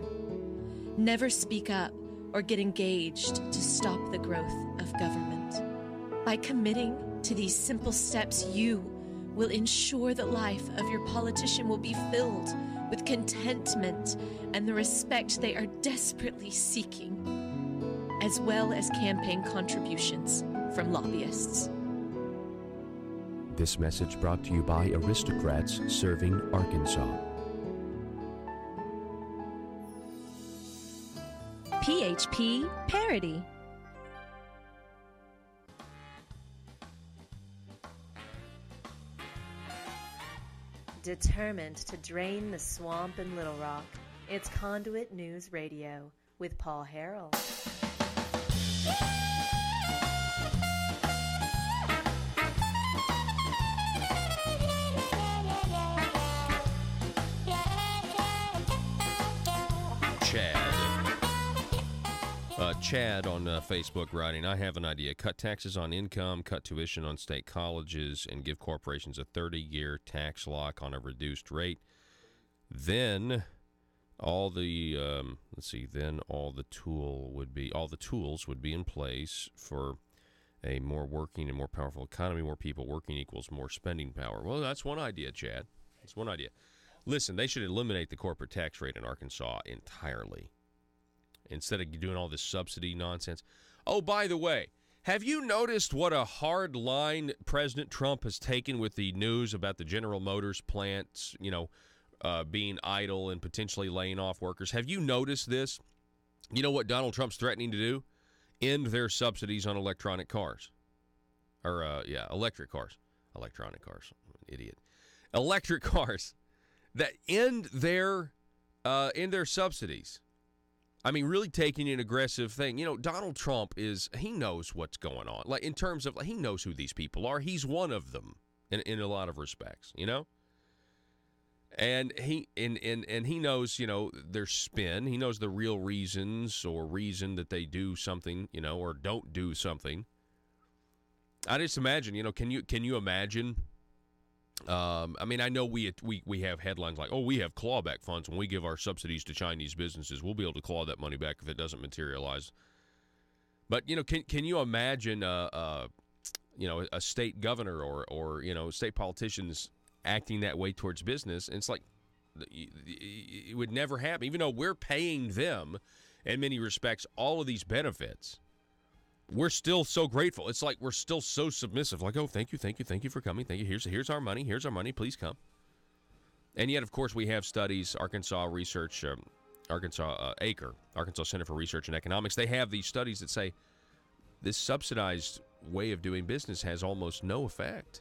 Never speak up or get engaged to stop the growth of government. By committing to these simple steps, you will ensure the life of your politician will be filled with contentment and the respect they are desperately seeking. as well as campaign contributions from lobbyists. This message brought to you by Aristocrats Serving Arkansas. PHP Parody. Determined to drain the swamp in Little Rock, it's Conduit News Radio with Paul Harrell. Chad on Facebook writing, I have an idea. Cut taxes on income, cut tuition on state colleges, and give corporations a 30-year tax lock on a reduced rate. Then all the all the tools would be in place for a more working and more powerful economy. More people working equals more spending power. Well, that's one idea, Chad. That's one idea. Listen, they should eliminate the corporate tax rate in Arkansas entirely, instead of doing all this subsidy nonsense. Oh, by the way, have you noticed what a hard line President Trump has taken with the news about the General Motors plants, being idle and potentially laying off workers? Have you noticed this? You know what Donald Trump's threatening to do? End their subsidies on electronic cars. Electric cars. Electronic cars. I'm an idiot. Electric cars that end their subsidies. I mean, really taking an aggressive thing. Donald Trump he knows what's going on. Like, in terms of, he knows who these people are. He's one of them in a lot of respects, And he knows, their spin. He knows the real reasons or reason that they do something, or don't do something. I just imagine, can you imagine? I know we have headlines like, we have clawback funds when we give our subsidies to Chinese businesses. We'll be able to claw that money back if it doesn't materialize. But, can you imagine, a state governor or state politicians acting that way towards business? And it's like, it would never happen, even though we're paying them, in many respects, all of these benefits. We're still so grateful. It's like we're still so submissive. Like, thank you for coming. Thank you. Here's our money. Please come. And yet, of course, we have studies. Arkansas Research, Arkansas Center for Research and Economics. They have these studies that say this subsidized way of doing business has almost no effect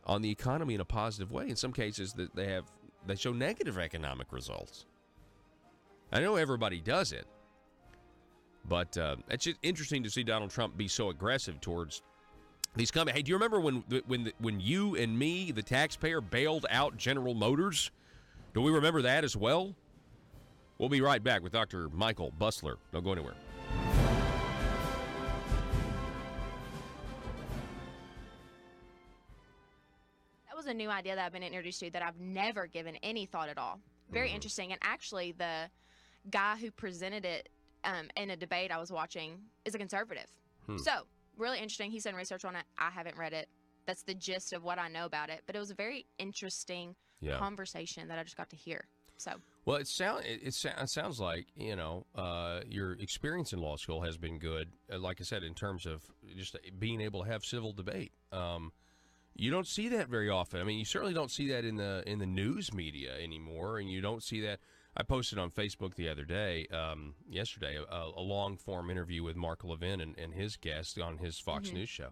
on the economy in a positive way. In some cases, that they show negative economic results. I know everybody does it. But it's just interesting to see Donald Trump be so aggressive towards these companies. Hey, do you remember when you and me, the taxpayer, bailed out General Motors? Do we remember that as well? We'll be right back with Dr. Michael Busler. Don't go anywhere. That was a new idea that I've been introduced to that I've never given any thought at all. Very interesting. And actually, the guy who presented it in a debate I was watching is a conservative. So, really interesting. He's done research on it. I haven't read it. That's the gist of what I know about it. But it was a very interesting conversation that I just got to hear. So, well, it sounds like, your experience in law school has been good. Like I said, in terms of just being able to have civil debate. You don't see that very often. I mean, you certainly don't see that in the news media anymore, and you don't see that. I posted on Facebook the other day, yesterday, a long-form interview with Mark Levin and his guest on his Fox News show,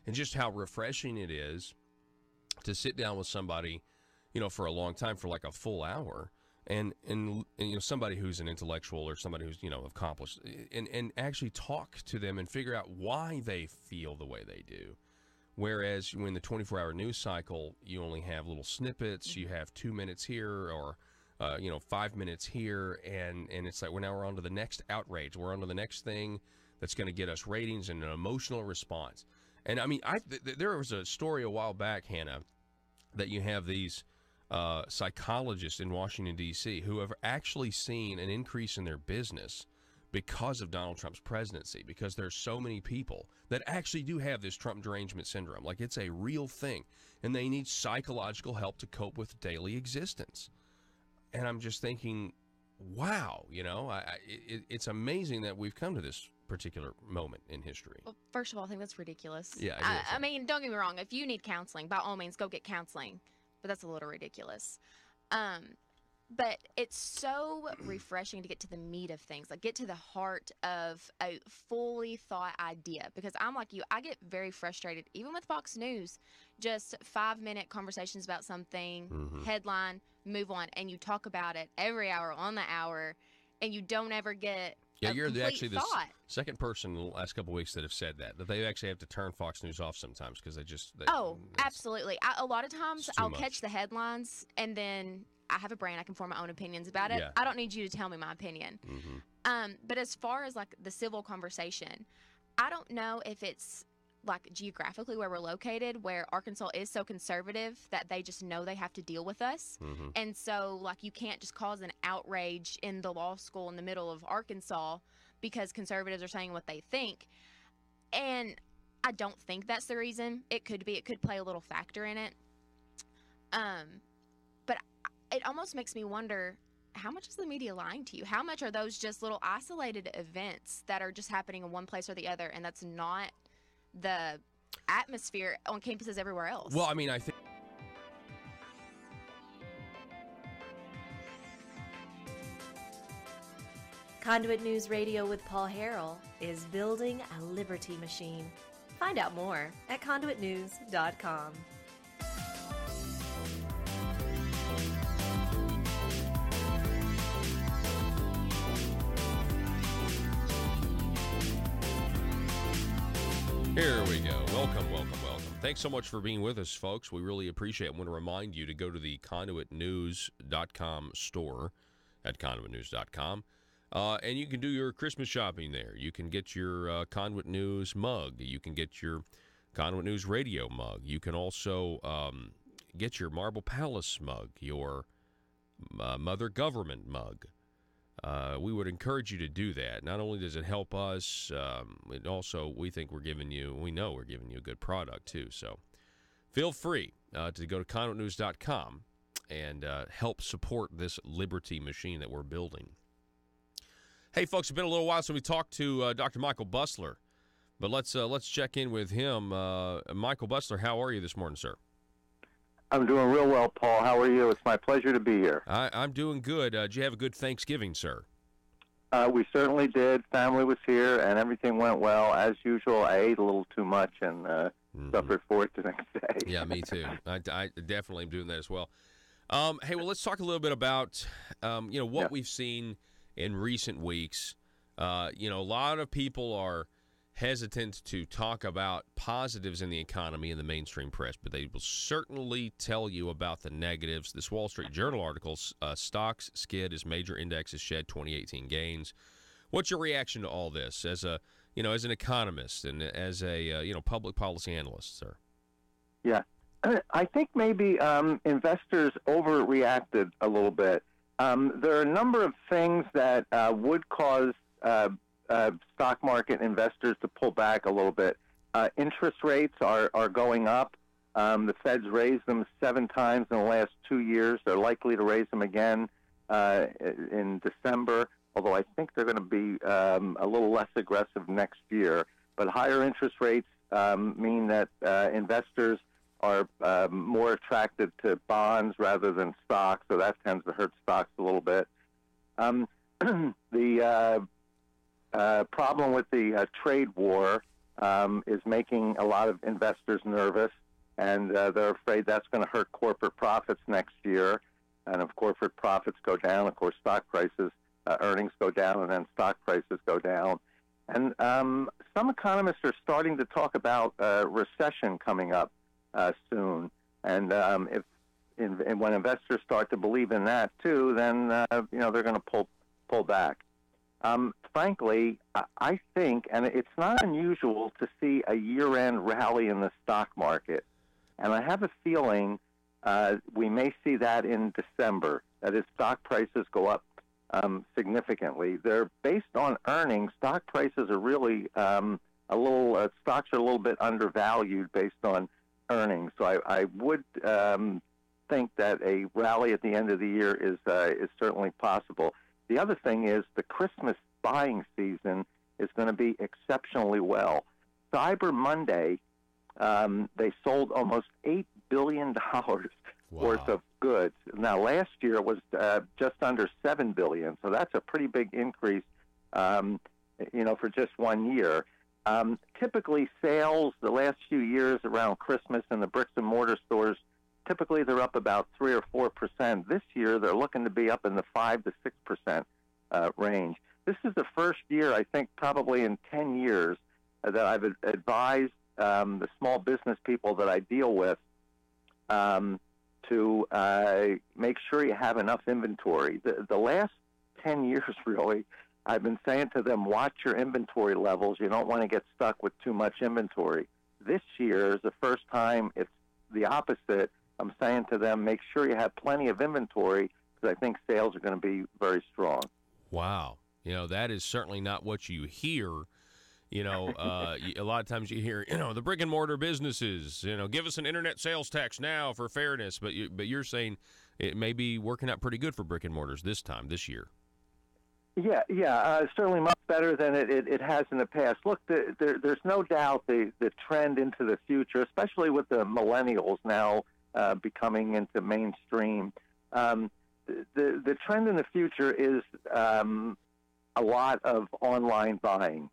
and just how refreshing it is to sit down with somebody, for a long time, for like a full hour, and somebody who's an intellectual or somebody who's accomplished, and actually talk to them and figure out why they feel the way they do. Whereas when the 24-hour news cycle, you only have little snippets, you have 2 minutes here or 5 minutes here, and it's like we're on to the next outrage. We're on to the next thing that's going to get us ratings and an emotional response. And I mean, there was a story a while back, Hannah, that you have these psychologists in Washington, D.C. who have actually seen an increase in their business because of Donald Trump's presidency, because there's so many people that actually do have this Trump derangement syndrome. Like, it's a real thing, and they need psychological help to cope with daily existence. And I'm just thinking, wow, it's amazing that we've come to this particular moment in history. Well, first of all, I think that's ridiculous. Yeah, I mean, don't get me wrong. If you need counseling, by all means, go get counseling. But that's a little ridiculous. But it's so refreshing to get to the meat of things, like get to the heart of a fully thought idea. Because I'm like you, I get very frustrated, even with Fox News, just 5-minute conversations about something, headline, move on, and you talk about it every hour on the hour, and you don't ever get you're actually the thought. second person in the last couple of weeks that have said that they actually have to turn Fox News off sometimes because Absolutely. A lot of times I'll catch the headlines and then I have a brain. I can form my own opinions about it. Yeah. I don't need you to tell me my opinion. But as far as like the civil conversation, I don't know if it's like geographically where we're located, where Arkansas is so conservative that they just know they have to deal with us. And so like you can't just cause an outrage in the law school in the middle of Arkansas because conservatives are saying what they think. And I don't think that's the reason. It could be. It could play a little factor in it. But it almost makes me wonder, how much is the media lying to you? How much are those just little isolated events that are just happening in one place or the other, and that's not the atmosphere on campuses everywhere else? Well, I mean, I think Conduit News Radio with Paul Harrell is building a liberty machine. Find out more at conduitnews.com. Here we go. Welcome. Thanks so much for being with us, folks. We really appreciate it. I want to remind you to go to the conduitnews.com store at conduitnews.com, and you can do your Christmas shopping there. You can get your Conduit News mug. You can get your Conduit News radio mug. You can also get your Marble Palace mug, your Mother Government mug. We would encourage you to do that. Not only does it help us, it also, we know we're giving you a good product too. So feel free to go to conduitnews.com and help support this liberty machine that we're building. Hey, folks, it's been a little while since we talked to Dr. Michael Busler, but let's check in with him. Michael Busler, how are you this morning, sir? I'm doing real well, Paul. How are you? It's my pleasure to be here. I'm doing good. Did you have a good Thanksgiving, sir? We certainly did. Family was here, and everything went well. As usual, I ate a little too much and suffered for it the next day. Yeah, me too. I definitely am doing that as well. Hey, well, let's talk a little bit about what we've seen in recent weeks. A lot of people are hesitant to talk about positives in the economy in the mainstream press, but they will certainly tell you about the negatives. This Wall Street Journal article, stocks skid as major indexes shed 2018 gains. What's your reaction to all this as an economist and as a public policy analyst, sir? Yeah, I think maybe investors overreacted a little bit. There are a number of things that would cause stock market investors to pull back a little bit. Interest rates are going up. The Fed's raised them 7 times in the last 2 years. They're likely to raise them again in December, although I think they're going to be a little less aggressive next year. But higher interest rates mean that investors are more attracted to bonds rather than stocks, so that tends to hurt stocks a little bit. The problem with the trade war is making a lot of investors nervous, and they're afraid that's going to hurt corporate profits next year. And if corporate profits go down, of course, stock prices, earnings go down, and then stock prices go down. And some economists are starting to talk about a recession coming up soon. And when investors start to believe in that too, then they're going to pull back. Frankly, I think, and it's not unusual to see a year-end rally in the stock market, and I have a feeling we may see that in December. That is, stock prices go up significantly. They're based on earnings. Stock prices are really stocks are a little bit undervalued based on earnings. So I would think that a rally at the end of the year is certainly possible. The other thing is the Christmas buying season is going to be exceptionally well. Cyber Monday, they sold almost $8 billion worth of goods. Now, last year it was just under $7 billion, so that's a pretty big increase, for just 1 year. Typically, sales the last few years around Christmas in the bricks and mortar stores, typically they're up about 3 or 4%. This year, they're looking to be up in the 5 to 6% range. This is the first year, I think, probably in 10 years, that I've advised the small business people that I deal with to make sure you have enough inventory. The last 10 years, really, I've been saying to them, watch your inventory levels. You don't want to get stuck with too much inventory. This year is the first time it's the opposite. I'm saying to them, make sure you have plenty of inventory, because I think sales are going to be very strong. Wow. That is certainly not what you hear. A lot of times you hear, the brick and mortar businesses, give us an internet sales tax now for fairness. But you're saying it may be working out pretty good for brick and mortars this year. Yeah, certainly much better than it has in the past. Look, there's no doubt the trend into the future, especially with the millennials now becoming into mainstream. The trend in the future is a lot of online buying,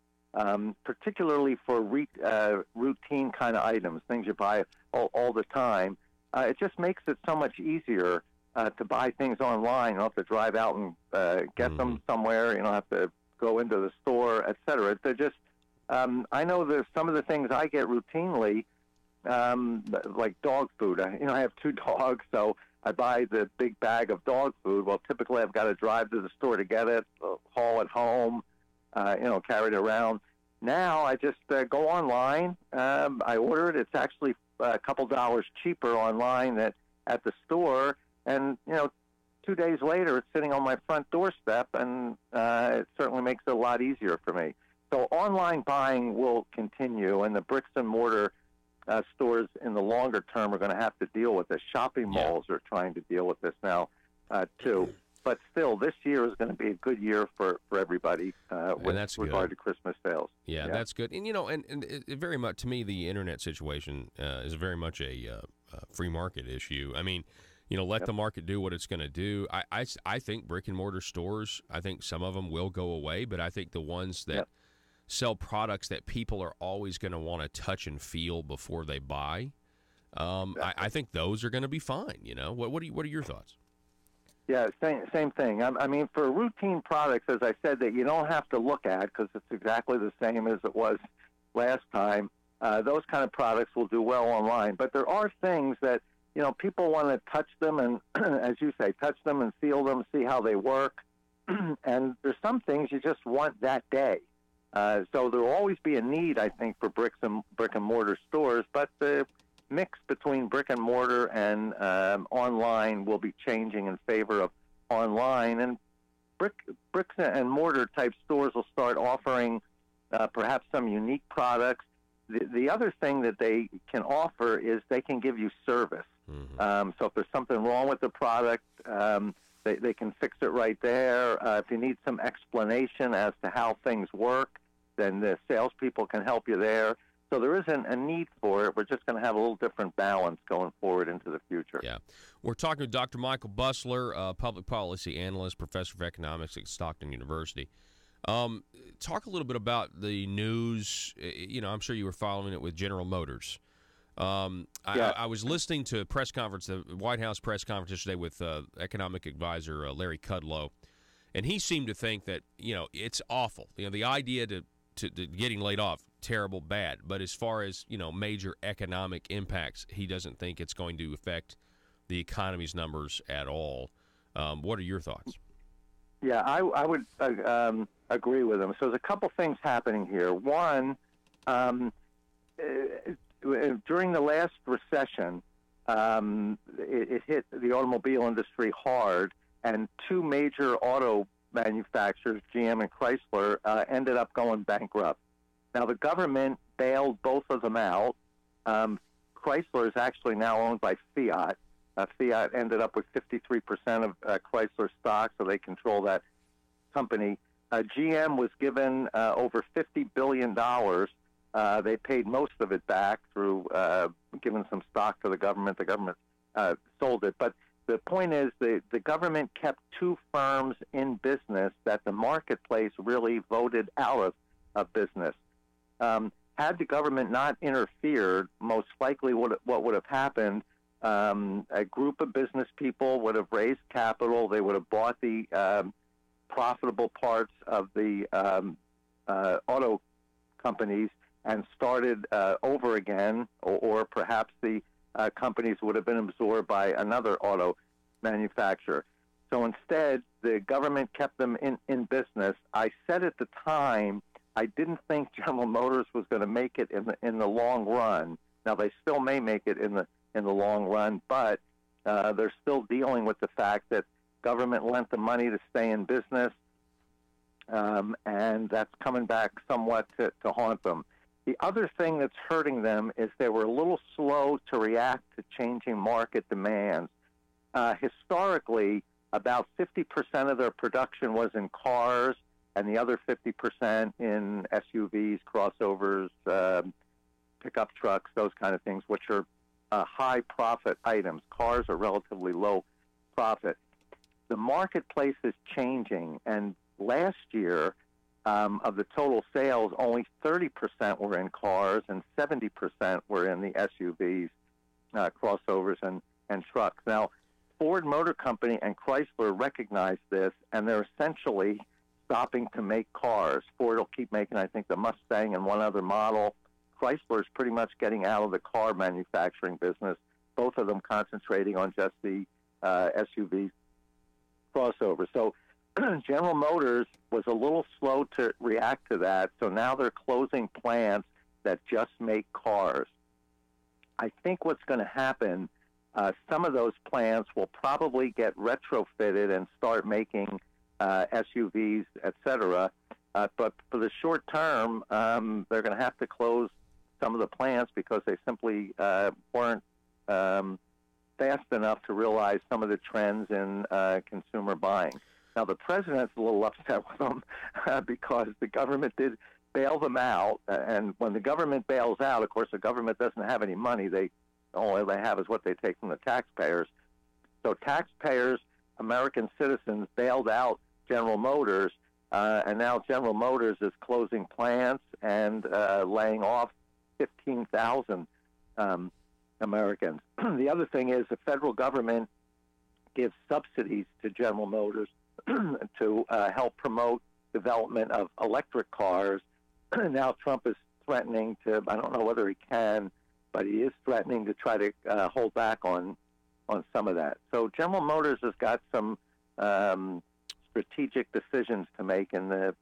particularly for routine kind of items, things you buy all the time. It just makes it so much easier to buy things online. You don't have to drive out and get them somewhere. You don't have to go into the store, et cetera. They're just, I know there's some of the things I get routinely, like dog food. I have 2 dogs, so I buy the big bag of dog food. Well, typically I've got to drive to the store to get it, haul it home, carry it around. Now I just go online. I order it. It's actually a couple dollars cheaper online at the store. And, 2 days later, it's sitting on my front doorstep, and it certainly makes it a lot easier for me. So online buying will continue, and the bricks and mortar stores in the longer term are going to have to deal with this. Shopping malls are trying to deal with this now, too. But still, this year is going to be a good year for everybody with regard to Christmas sales. Yeah, that's good. And, and it very much, to me, the internet situation is very much a free market issue. I mean, let the market do what it's going to do. I think brick and mortar stores, I think some of them will go away, but I think the ones that sell products that people are always going to want to touch and feel before they buy, I think those are going to be fine. What are your thoughts? Yeah, same thing. I mean, for routine products, as I said, that you don't have to look at because it's exactly the same as it was last time, those kind of products will do well online. But there are things that, people want to touch them and, as you say, touch them and feel them, see how they work. And there's some things you just want that day. So there will always be a need, I think, for brick and mortar stores, but the mix between brick and mortar and online will be changing in favor of online. And bricks and mortar type stores will start offering perhaps some unique products. The other thing that they can offer is they can give you service. So if there's something wrong with the product, they can fix it right there. If you need some explanation as to how things work, then the salespeople can help you there. So there isn't a need for it. We're just going to have a little different balance going forward into the future. Yeah. We're talking with Dr. Michael Busler, public policy analyst, professor of economics at Stockton University. Talk a little bit about the news. I'm sure you were following it with General Motors. I was listening to a press conference, the White House press conference yesterday with economic advisor Larry Kudlow, and he seemed to think that, it's awful. The idea to getting laid off, terrible, bad. But as far as, major economic impacts, he doesn't think it's going to affect the economy's numbers at all. What are your thoughts? Yeah, I would agree with him. So there's a couple things happening here. One, during the last recession, it hit the automobile industry hard, and 2 major auto manufacturers, GM and Chrysler, ended up going bankrupt. Now, the government bailed both of them out. Chrysler is actually now owned by Fiat. Fiat ended up with 53% of Chrysler stock, so they control that company. GM was given over $50 billion. They paid most of it back through giving some stock to the government. The government sold it. But the point is the government kept two firms in business that the marketplace really voted out of business. Had the government not interfered, most likely what would have happened, a group of business people would have raised capital. They would have bought the profitable parts of the auto companies and started over again, or perhaps the companies would have been absorbed by another auto manufacturer. So instead, the government kept them in business. I said at the time, I didn't think General Motors was going to make it in the long run. Now, they still may make it in the long run, but they're still dealing with the fact that government lent the money to stay in business, and that's coming back somewhat to haunt them. The other thing that's hurting them is they were a little slow to react to changing market demands. Historically, about 50% of their production was in cars, and the other 50% in SUVs, crossovers, pickup trucks, those kind of things, which are high-profit items. Cars are relatively low profit. The marketplace is changing, and last year, of the total sales, only 30% were in cars and 70% were in the SUVs, crossovers, and trucks. Now, Ford Motor Company and Chrysler recognize this, and they're essentially stopping to make cars. Ford will keep making, I think, the Mustang and one other model. Chrysler is pretty much getting out of the car manufacturing business, both of them concentrating on just the SUV crossover. So General Motors was a little slow to react to that, so now they're closing plants that just make cars. I think what's going to happen, some of those plants will probably get retrofitted and start making SUVs, etc. But for the short term, they're going to have to close some of the plants because they simply weren't fast enough to realize some of the trends in consumer buying. Now, the president's a little upset with them because the government did bail them out. And when the government bails out, of course, the government doesn't have any money. All they have is what they take from the taxpayers. So taxpayers, American citizens, bailed out General Motors, and now General Motors is closing plants and laying off 15,000 Americans. The other thing is the federal government gives subsidies to General Motors to help promote development of electric cars. Now Trump is threatening to, I don't know whether he can, but he is threatening to try to hold back on some of that. So General Motors has got some strategic decisions to make in the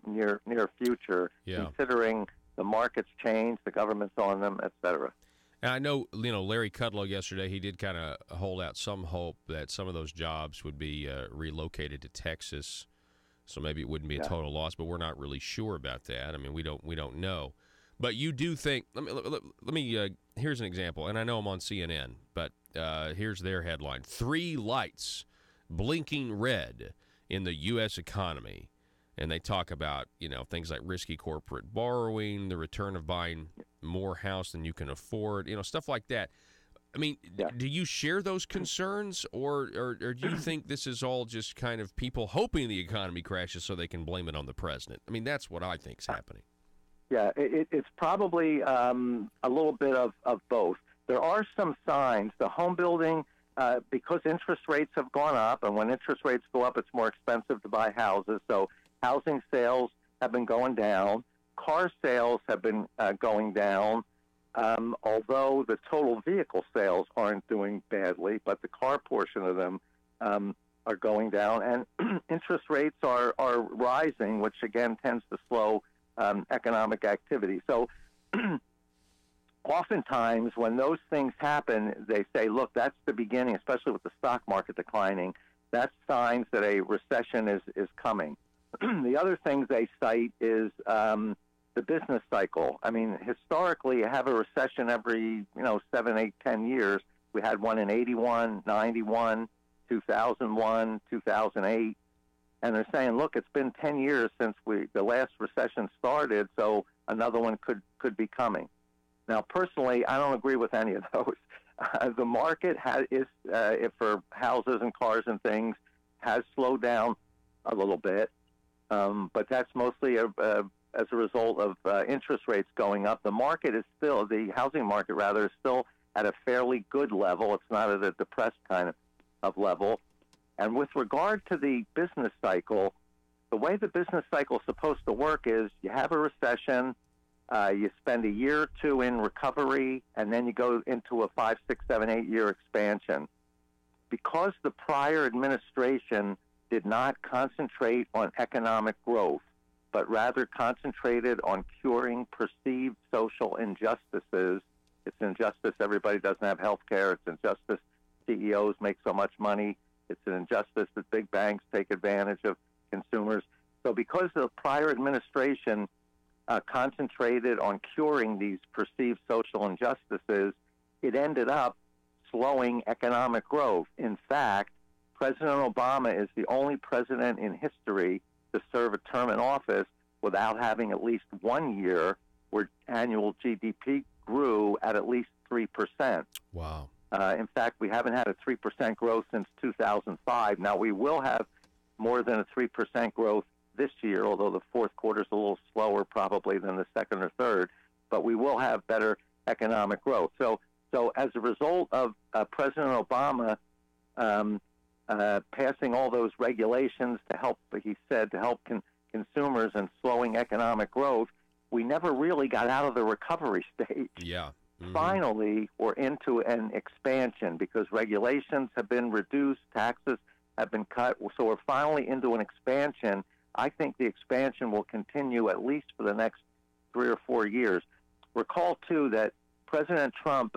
near future, considering the markets change, the government's on them, et cetera. And I know, Larry Kudlow yesterday, he did kind of hold out some hope that some of those jobs would be relocated to Texas, so maybe it wouldn't be a total loss, but we're not really sure about that. I mean, we don't know. But you do think, let me here's an example, and I know I'm on CNN, but here's their headline: 3 lights blinking red in the U.S. economy. And they talk about, things like risky corporate borrowing, the return of buying more house than you can afford, stuff like that. I mean, do you share those concerns, or do you think this is all just kind of people hoping the economy crashes so they can blame it on the president? I mean, that's what I think is happening. Yeah, it's probably a little bit of both. There are some signs. The home building, because interest rates have gone up, and when interest rates go up, it's more expensive to buy houses. So housing sales have been going down. Car sales have been going down, although the total vehicle sales aren't doing badly, but the car portion of them are going down. And interest rates are rising, which, again, tends to slow economic activity. So oftentimes when those things happen, they say, look, that's the beginning, especially with the stock market declining. That's signs that a recession is coming. The other things they cite is the business cycle. I mean, historically, you have a recession every, 7, 8, 10 years. We had one in 81, 91, 2001, 2008. And they're saying, look, it's been 10 years since the last recession started, so another one could be coming. Now, personally, I don't agree with any of those. The market for houses and cars and things has slowed down a little bit, but that's mostly as a result of interest rates going up. The housing market rather, is still at a fairly good level. It's not at a depressed kind of level. And with regard to the business cycle, the way the business cycle is supposed to work is you have a recession, you spend a year or two in recovery, and then you go into a 5, 6, 7, 8 year expansion. Because the prior administration did not concentrate on economic growth, but rather concentrated on curing perceived social injustices. It's an injustice everybody doesn't have health care. It's an injustice CEOs make so much money. It's an injustice that big banks take advantage of consumers. So because the prior administration concentrated on curing these perceived social injustices, it ended up slowing economic growth. In fact, President Obama is the only president in history to serve a term in office without having at least 1 year where annual GDP grew at least 3%. Wow. In fact, we haven't had a 3% growth since 2005. Now, we will have more than a 3% growth this year, although the fourth quarter is a little slower probably than the second or third, but we will have better economic growth. So as a result of President Obama passing all those regulations to help, he said, to help consumers and slowing economic growth, we never really got out of the recovery stage. Yeah. Mm-hmm. Finally, we're into an expansion because regulations have been reduced, taxes have been cut, so we're finally into an expansion. I think the expansion will continue at least for the next 3 or 4 years. Recall, too, that President Trump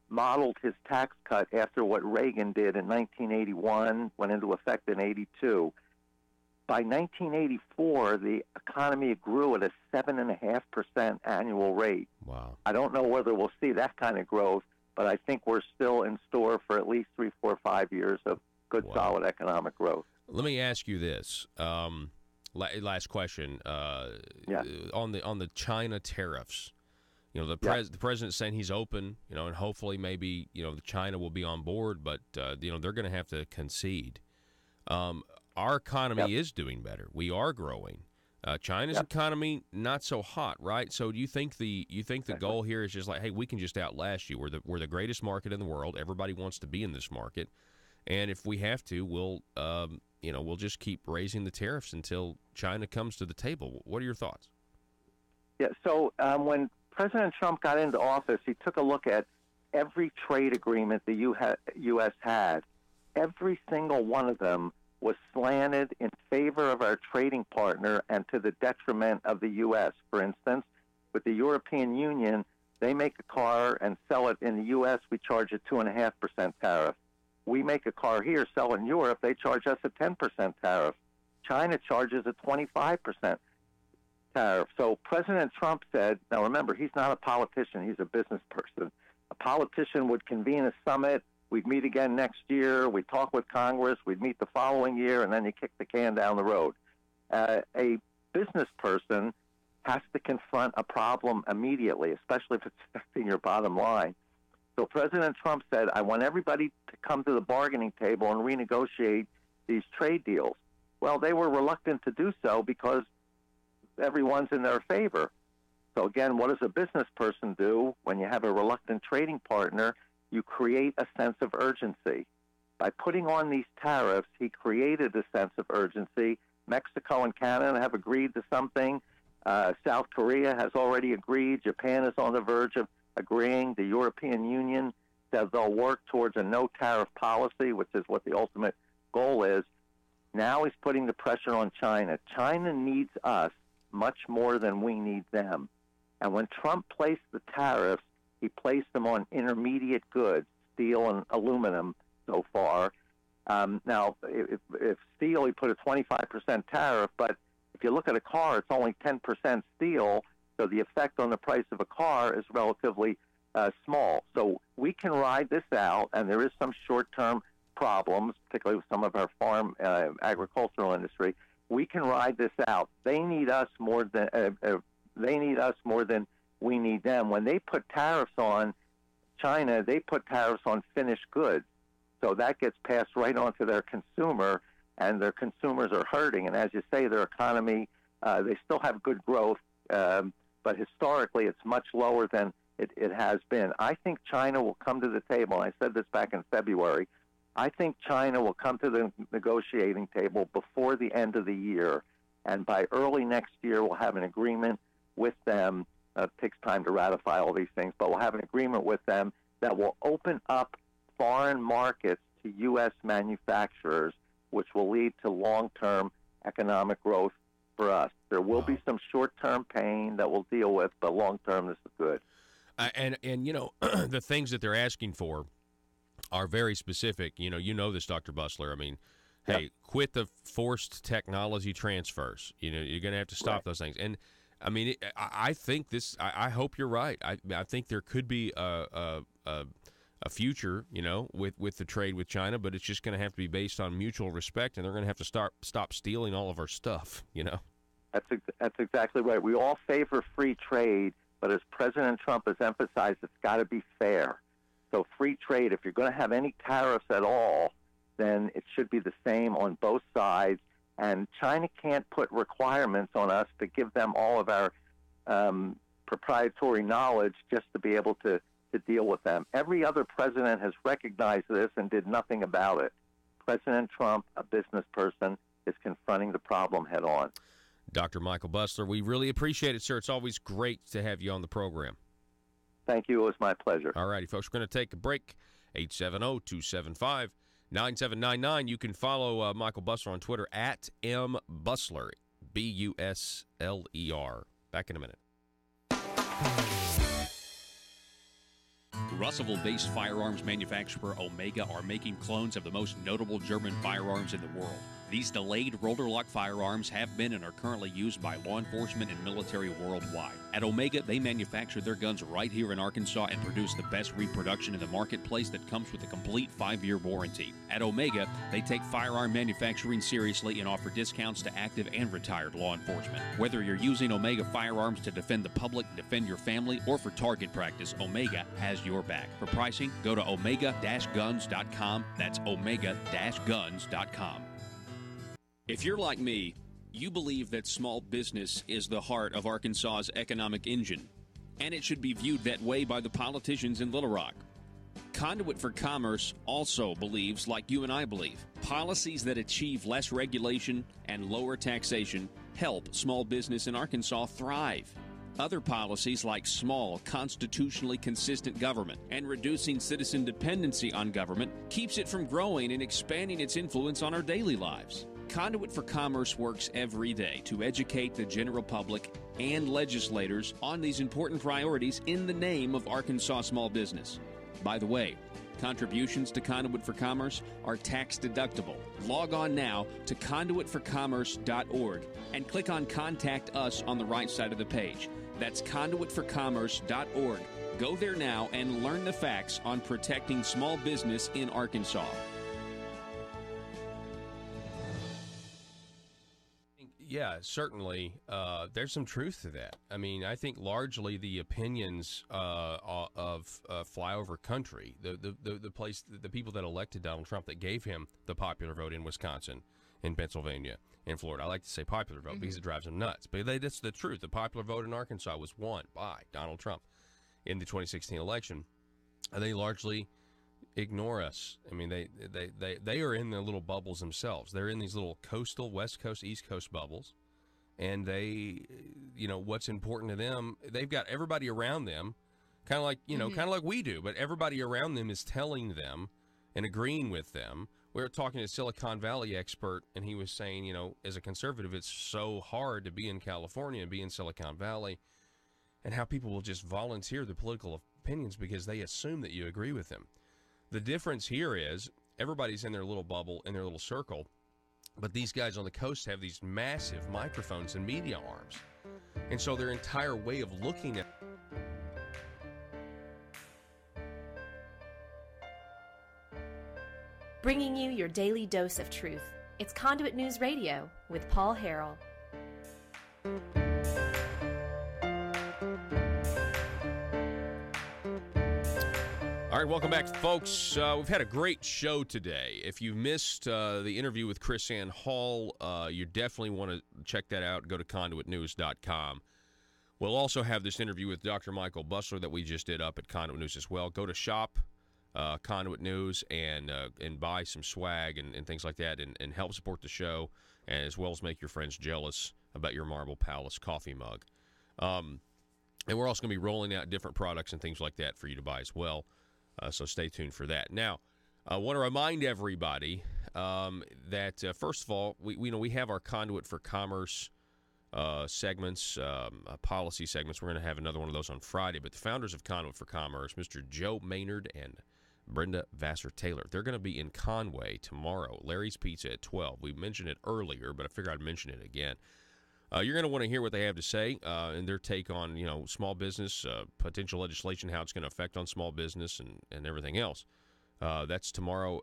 modeled his tax cut after what Reagan did in 1981, went into effect in 82. By 1984, the economy grew at a 7.5% annual rate. Wow. I don't know whether we'll see that kind of growth, but I think we're still in store for at least 3, 4, 5 years of good, solid economic growth. Let me ask you this. Last question. On the China tariffs, the president's saying he's open, and hopefully maybe China will be on board, but they're going to have to concede. Our economy is doing better. We are growing. China's economy not so hot, right? So do you think the goal here is just like, hey, we can just outlast you. We're the greatest market in the world. Everybody wants to be in this market, and if we have to, we'll just keep raising the tariffs until China comes to the table. What are your thoughts? Yeah. So when President Trump got into office, he took a look at every trade agreement the U.S. had. Every single one of them was slanted in favor of our trading partner and to the detriment of the U.S. For instance, with the European Union, they make a car and sell it in the U.S., we charge a 2.5% tariff. We make a car here, sell it in Europe, they charge us a 10% tariff. China charges a 25% tariff. So President Trump said, now remember, he's not a politician, he's a business person. A politician would convene a summit, we'd meet again next year, we'd talk with Congress, we'd meet the following year, and then you kick the can down the road. A business person has to confront a problem immediately, especially if it's affecting your bottom line. So President Trump said, I want everybody to come to the bargaining table and renegotiate these trade deals. Well, they were reluctant to do so because everyone's in their favor. So again, what does a business person do when you have a reluctant trading partner? You create a sense of urgency. By putting on these tariffs, he created a sense of urgency. Mexico and Canada have agreed to something. South Korea has already agreed. Japan is on the verge of agreeing. The European Union says they'll work towards a no-tariff policy, which is what the ultimate goal is. Now he's putting the pressure on China. China needs us much more than we need them. And when Trump placed the tariffs, he placed them on intermediate goods, steel and aluminum so far. Now, if steel, he put a 25% tariff, but if you look at a car, it's only 10% steel, so the effect on the price of a car is relatively small. So we can ride this out, and there is some short-term problems, particularly with some of our farm agricultural industry. We can ride this out. They need us more than we need them. When they put tariffs on China, they put tariffs on finished goods. So that gets passed right on to their consumer, and their consumers are hurting. And as you say, their economy, they still have good growth, but historically it's much lower than it has been. I think China will come to the table. I said this back in February. I think China will come to the negotiating table before the end of the year, and by early next year we'll have an agreement with them. It takes time to ratify all these things, but we'll have an agreement with them that will open up foreign markets to U.S. manufacturers, which will lead to long-term economic growth for us. There will be some short-term pain that we'll deal with, but long-term this is good. And you know, the things that they're asking for are very specific. You know this, Dr. Bustler. I mean, hey, quit the forced technology transfers. You know, you're going to have to stop those things. And I mean, I think this. I hope you're right. I think there could be a future, you know, with the trade with China, but it's just going to have to be based on mutual respect, and they're going to have to stop stealing all of our stuff. You know, that's exactly right. We all favor free trade, but as President Trump has emphasized, it's got to be fair. So free trade, if you're going to have any tariffs at all, then it should be the same on both sides. And China can't put requirements on us to give them all of our proprietary knowledge just to be able to deal with them. Every other president has recognized this and did nothing about it. President Trump, a business person, is confronting the problem head on. Dr. Michael Bustler, we really appreciate it, sir. It's always great to have you on the program. Thank you. It was my pleasure. All righty, folks. We're going to take a break. 870-275-9799. You can follow Michael Bustler on Twitter at @mbustler, Busler. Back in a minute. Russellville-based firearms manufacturer Omega are making clones of the most notable German firearms in the world. These delayed rotor-lock firearms have been and are currently used by law enforcement and military worldwide. At Omega, they manufacture their guns right here in Arkansas and produce the best reproduction in the marketplace that comes with a complete 5-year warranty. At Omega, they take firearm manufacturing seriously and offer discounts to active and retired law enforcement. Whether you're using Omega firearms to defend the public, defend your family, or for target practice, Omega has your back. For pricing, go to omega-guns.com. That's omega-guns.com. If you're like me, you believe that small business is the heart of Arkansas's economic engine, and it should be viewed that way by the politicians in Little Rock. Conduit for Commerce also believes, like you and I believe, policies that achieve less regulation and lower taxation help small business in Arkansas thrive. Other policies like small, constitutionally consistent government and reducing citizen dependency on government keeps it from growing and expanding its influence on our daily lives. Conduit for Commerce works every day to educate the general public and legislators on these important priorities in the name of Arkansas small business. By the way, contributions to Conduit for Commerce are tax deductible. Log on now to conduitforcommerce.org and click on Contact Us on the right side of the page. That's conduitforcommerce.org. Go there now and learn the facts on protecting small business in Arkansas. Yeah, certainly. There's some truth to that. I mean, I think largely the opinions of flyover country, the people that elected Donald Trump, that gave him the popular vote in Wisconsin, in Pennsylvania, in Florida. I like to say popular vote because it drives them nuts. But that's the truth. The popular vote in Arkansas was won by Donald Trump in the 2016 election. And they largely ignore us. I mean, they are in their little bubbles themselves. They're in these little coastal, West Coast, East Coast bubbles, and they, you know, what's important to them, they've got everybody around them, kind of like, you know, kind of like we do, but everybody around them is telling them and agreeing with them. We were talking to a Silicon Valley expert, and he was saying, you know, as a conservative, it's so hard to be in California and be in Silicon Valley, and how people will just volunteer their political opinions because they assume that you agree with them. The difference here is everybody's in their little bubble, in their little circle, but these guys on the coast have these massive microphones and media arms. And so their entire way of looking at bringing you your daily dose of truth. It's Conduit News Radio with Paul Harrell. All right, welcome back, folks. We've had a great show today. If you missed the interview with Chris Ann Hall, you definitely want to check that out. Go to conduitnews.com. We'll also have this interview with Dr. Michael Bussler that we just did up at Conduit News as well. Go to shop Conduit News and buy some swag and things like that and help support the show, as well as make your friends jealous about your Marble Palace coffee mug. And we're also going to be rolling out different products and things like that for you to buy as well. So stay tuned for that. Now, I want to remind everybody that, first of all, we have our Conduit for Commerce segments, policy segments. We're going to have another one of those on Friday. But the founders of Conduit for Commerce, Mr. Joe Maynard and Brenda Vassar-Taylor, they're going to be in Conway tomorrow. Larry's Pizza at 12. We mentioned it earlier, but I figured I'd mention it again. You're going to want to hear what they have to say and their take on, small business, potential legislation, how it's going to affect on small business and everything else. That's tomorrow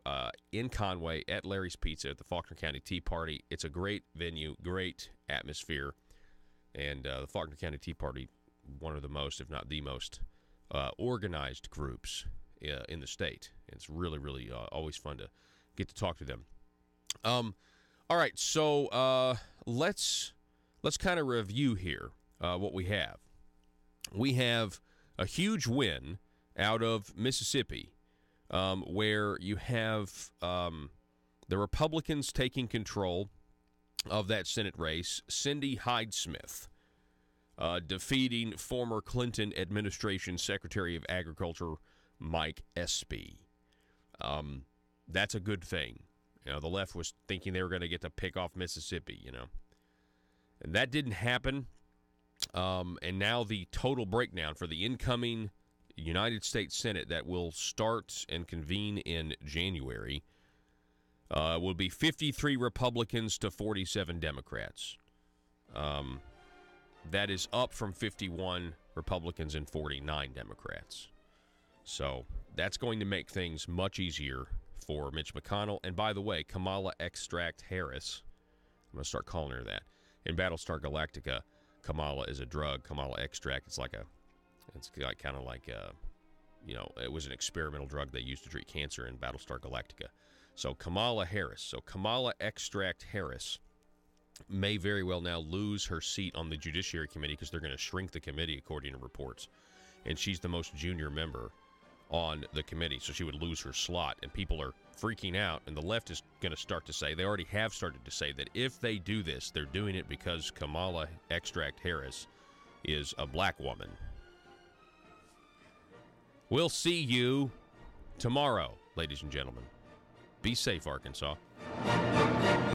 in Conway at Larry's Pizza at the Faulkner County Tea Party. It's a great venue, great atmosphere, and the Faulkner County Tea Party, one of the most, if not the most, organized groups in the state. It's really, really always fun to get to talk to them. All right, so let's kind of review here what we have. We have a huge win out of Mississippi where you have the Republicans taking control of that Senate race. Cindy Hyde-Smith defeating former Clinton administration Secretary of Agriculture Mike Espy. That's a good thing. The left was thinking they were going to get to pick off Mississippi, And that didn't happen. And now the total breakdown for the incoming United States Senate that will start and convene in January will be 53 Republicans to 47 Democrats. That is up from 51 Republicans and 49 Democrats. So that's going to make things much easier for Mitch McConnell. And by the way, Kamala Extract Harris, I'm going to start calling her that. In Battlestar Galactica, Kamala is a drug. Kamala Extract, it's kind of like it was an experimental drug they used to treat cancer in Battlestar Galactica. So Kamala Harris. So Kamala Extract Harris may very well now lose her seat on the Judiciary Committee because they're going to shrink the committee according to reports. And she's the most junior member on the committee, so she would lose her slot. And people are freaking out, and the left is going to start to say, they already have started to say, that if they do this, they're doing it because Kamala Extract Harris is a black woman. We'll see you tomorrow, ladies and gentlemen. Be safe, Arkansas.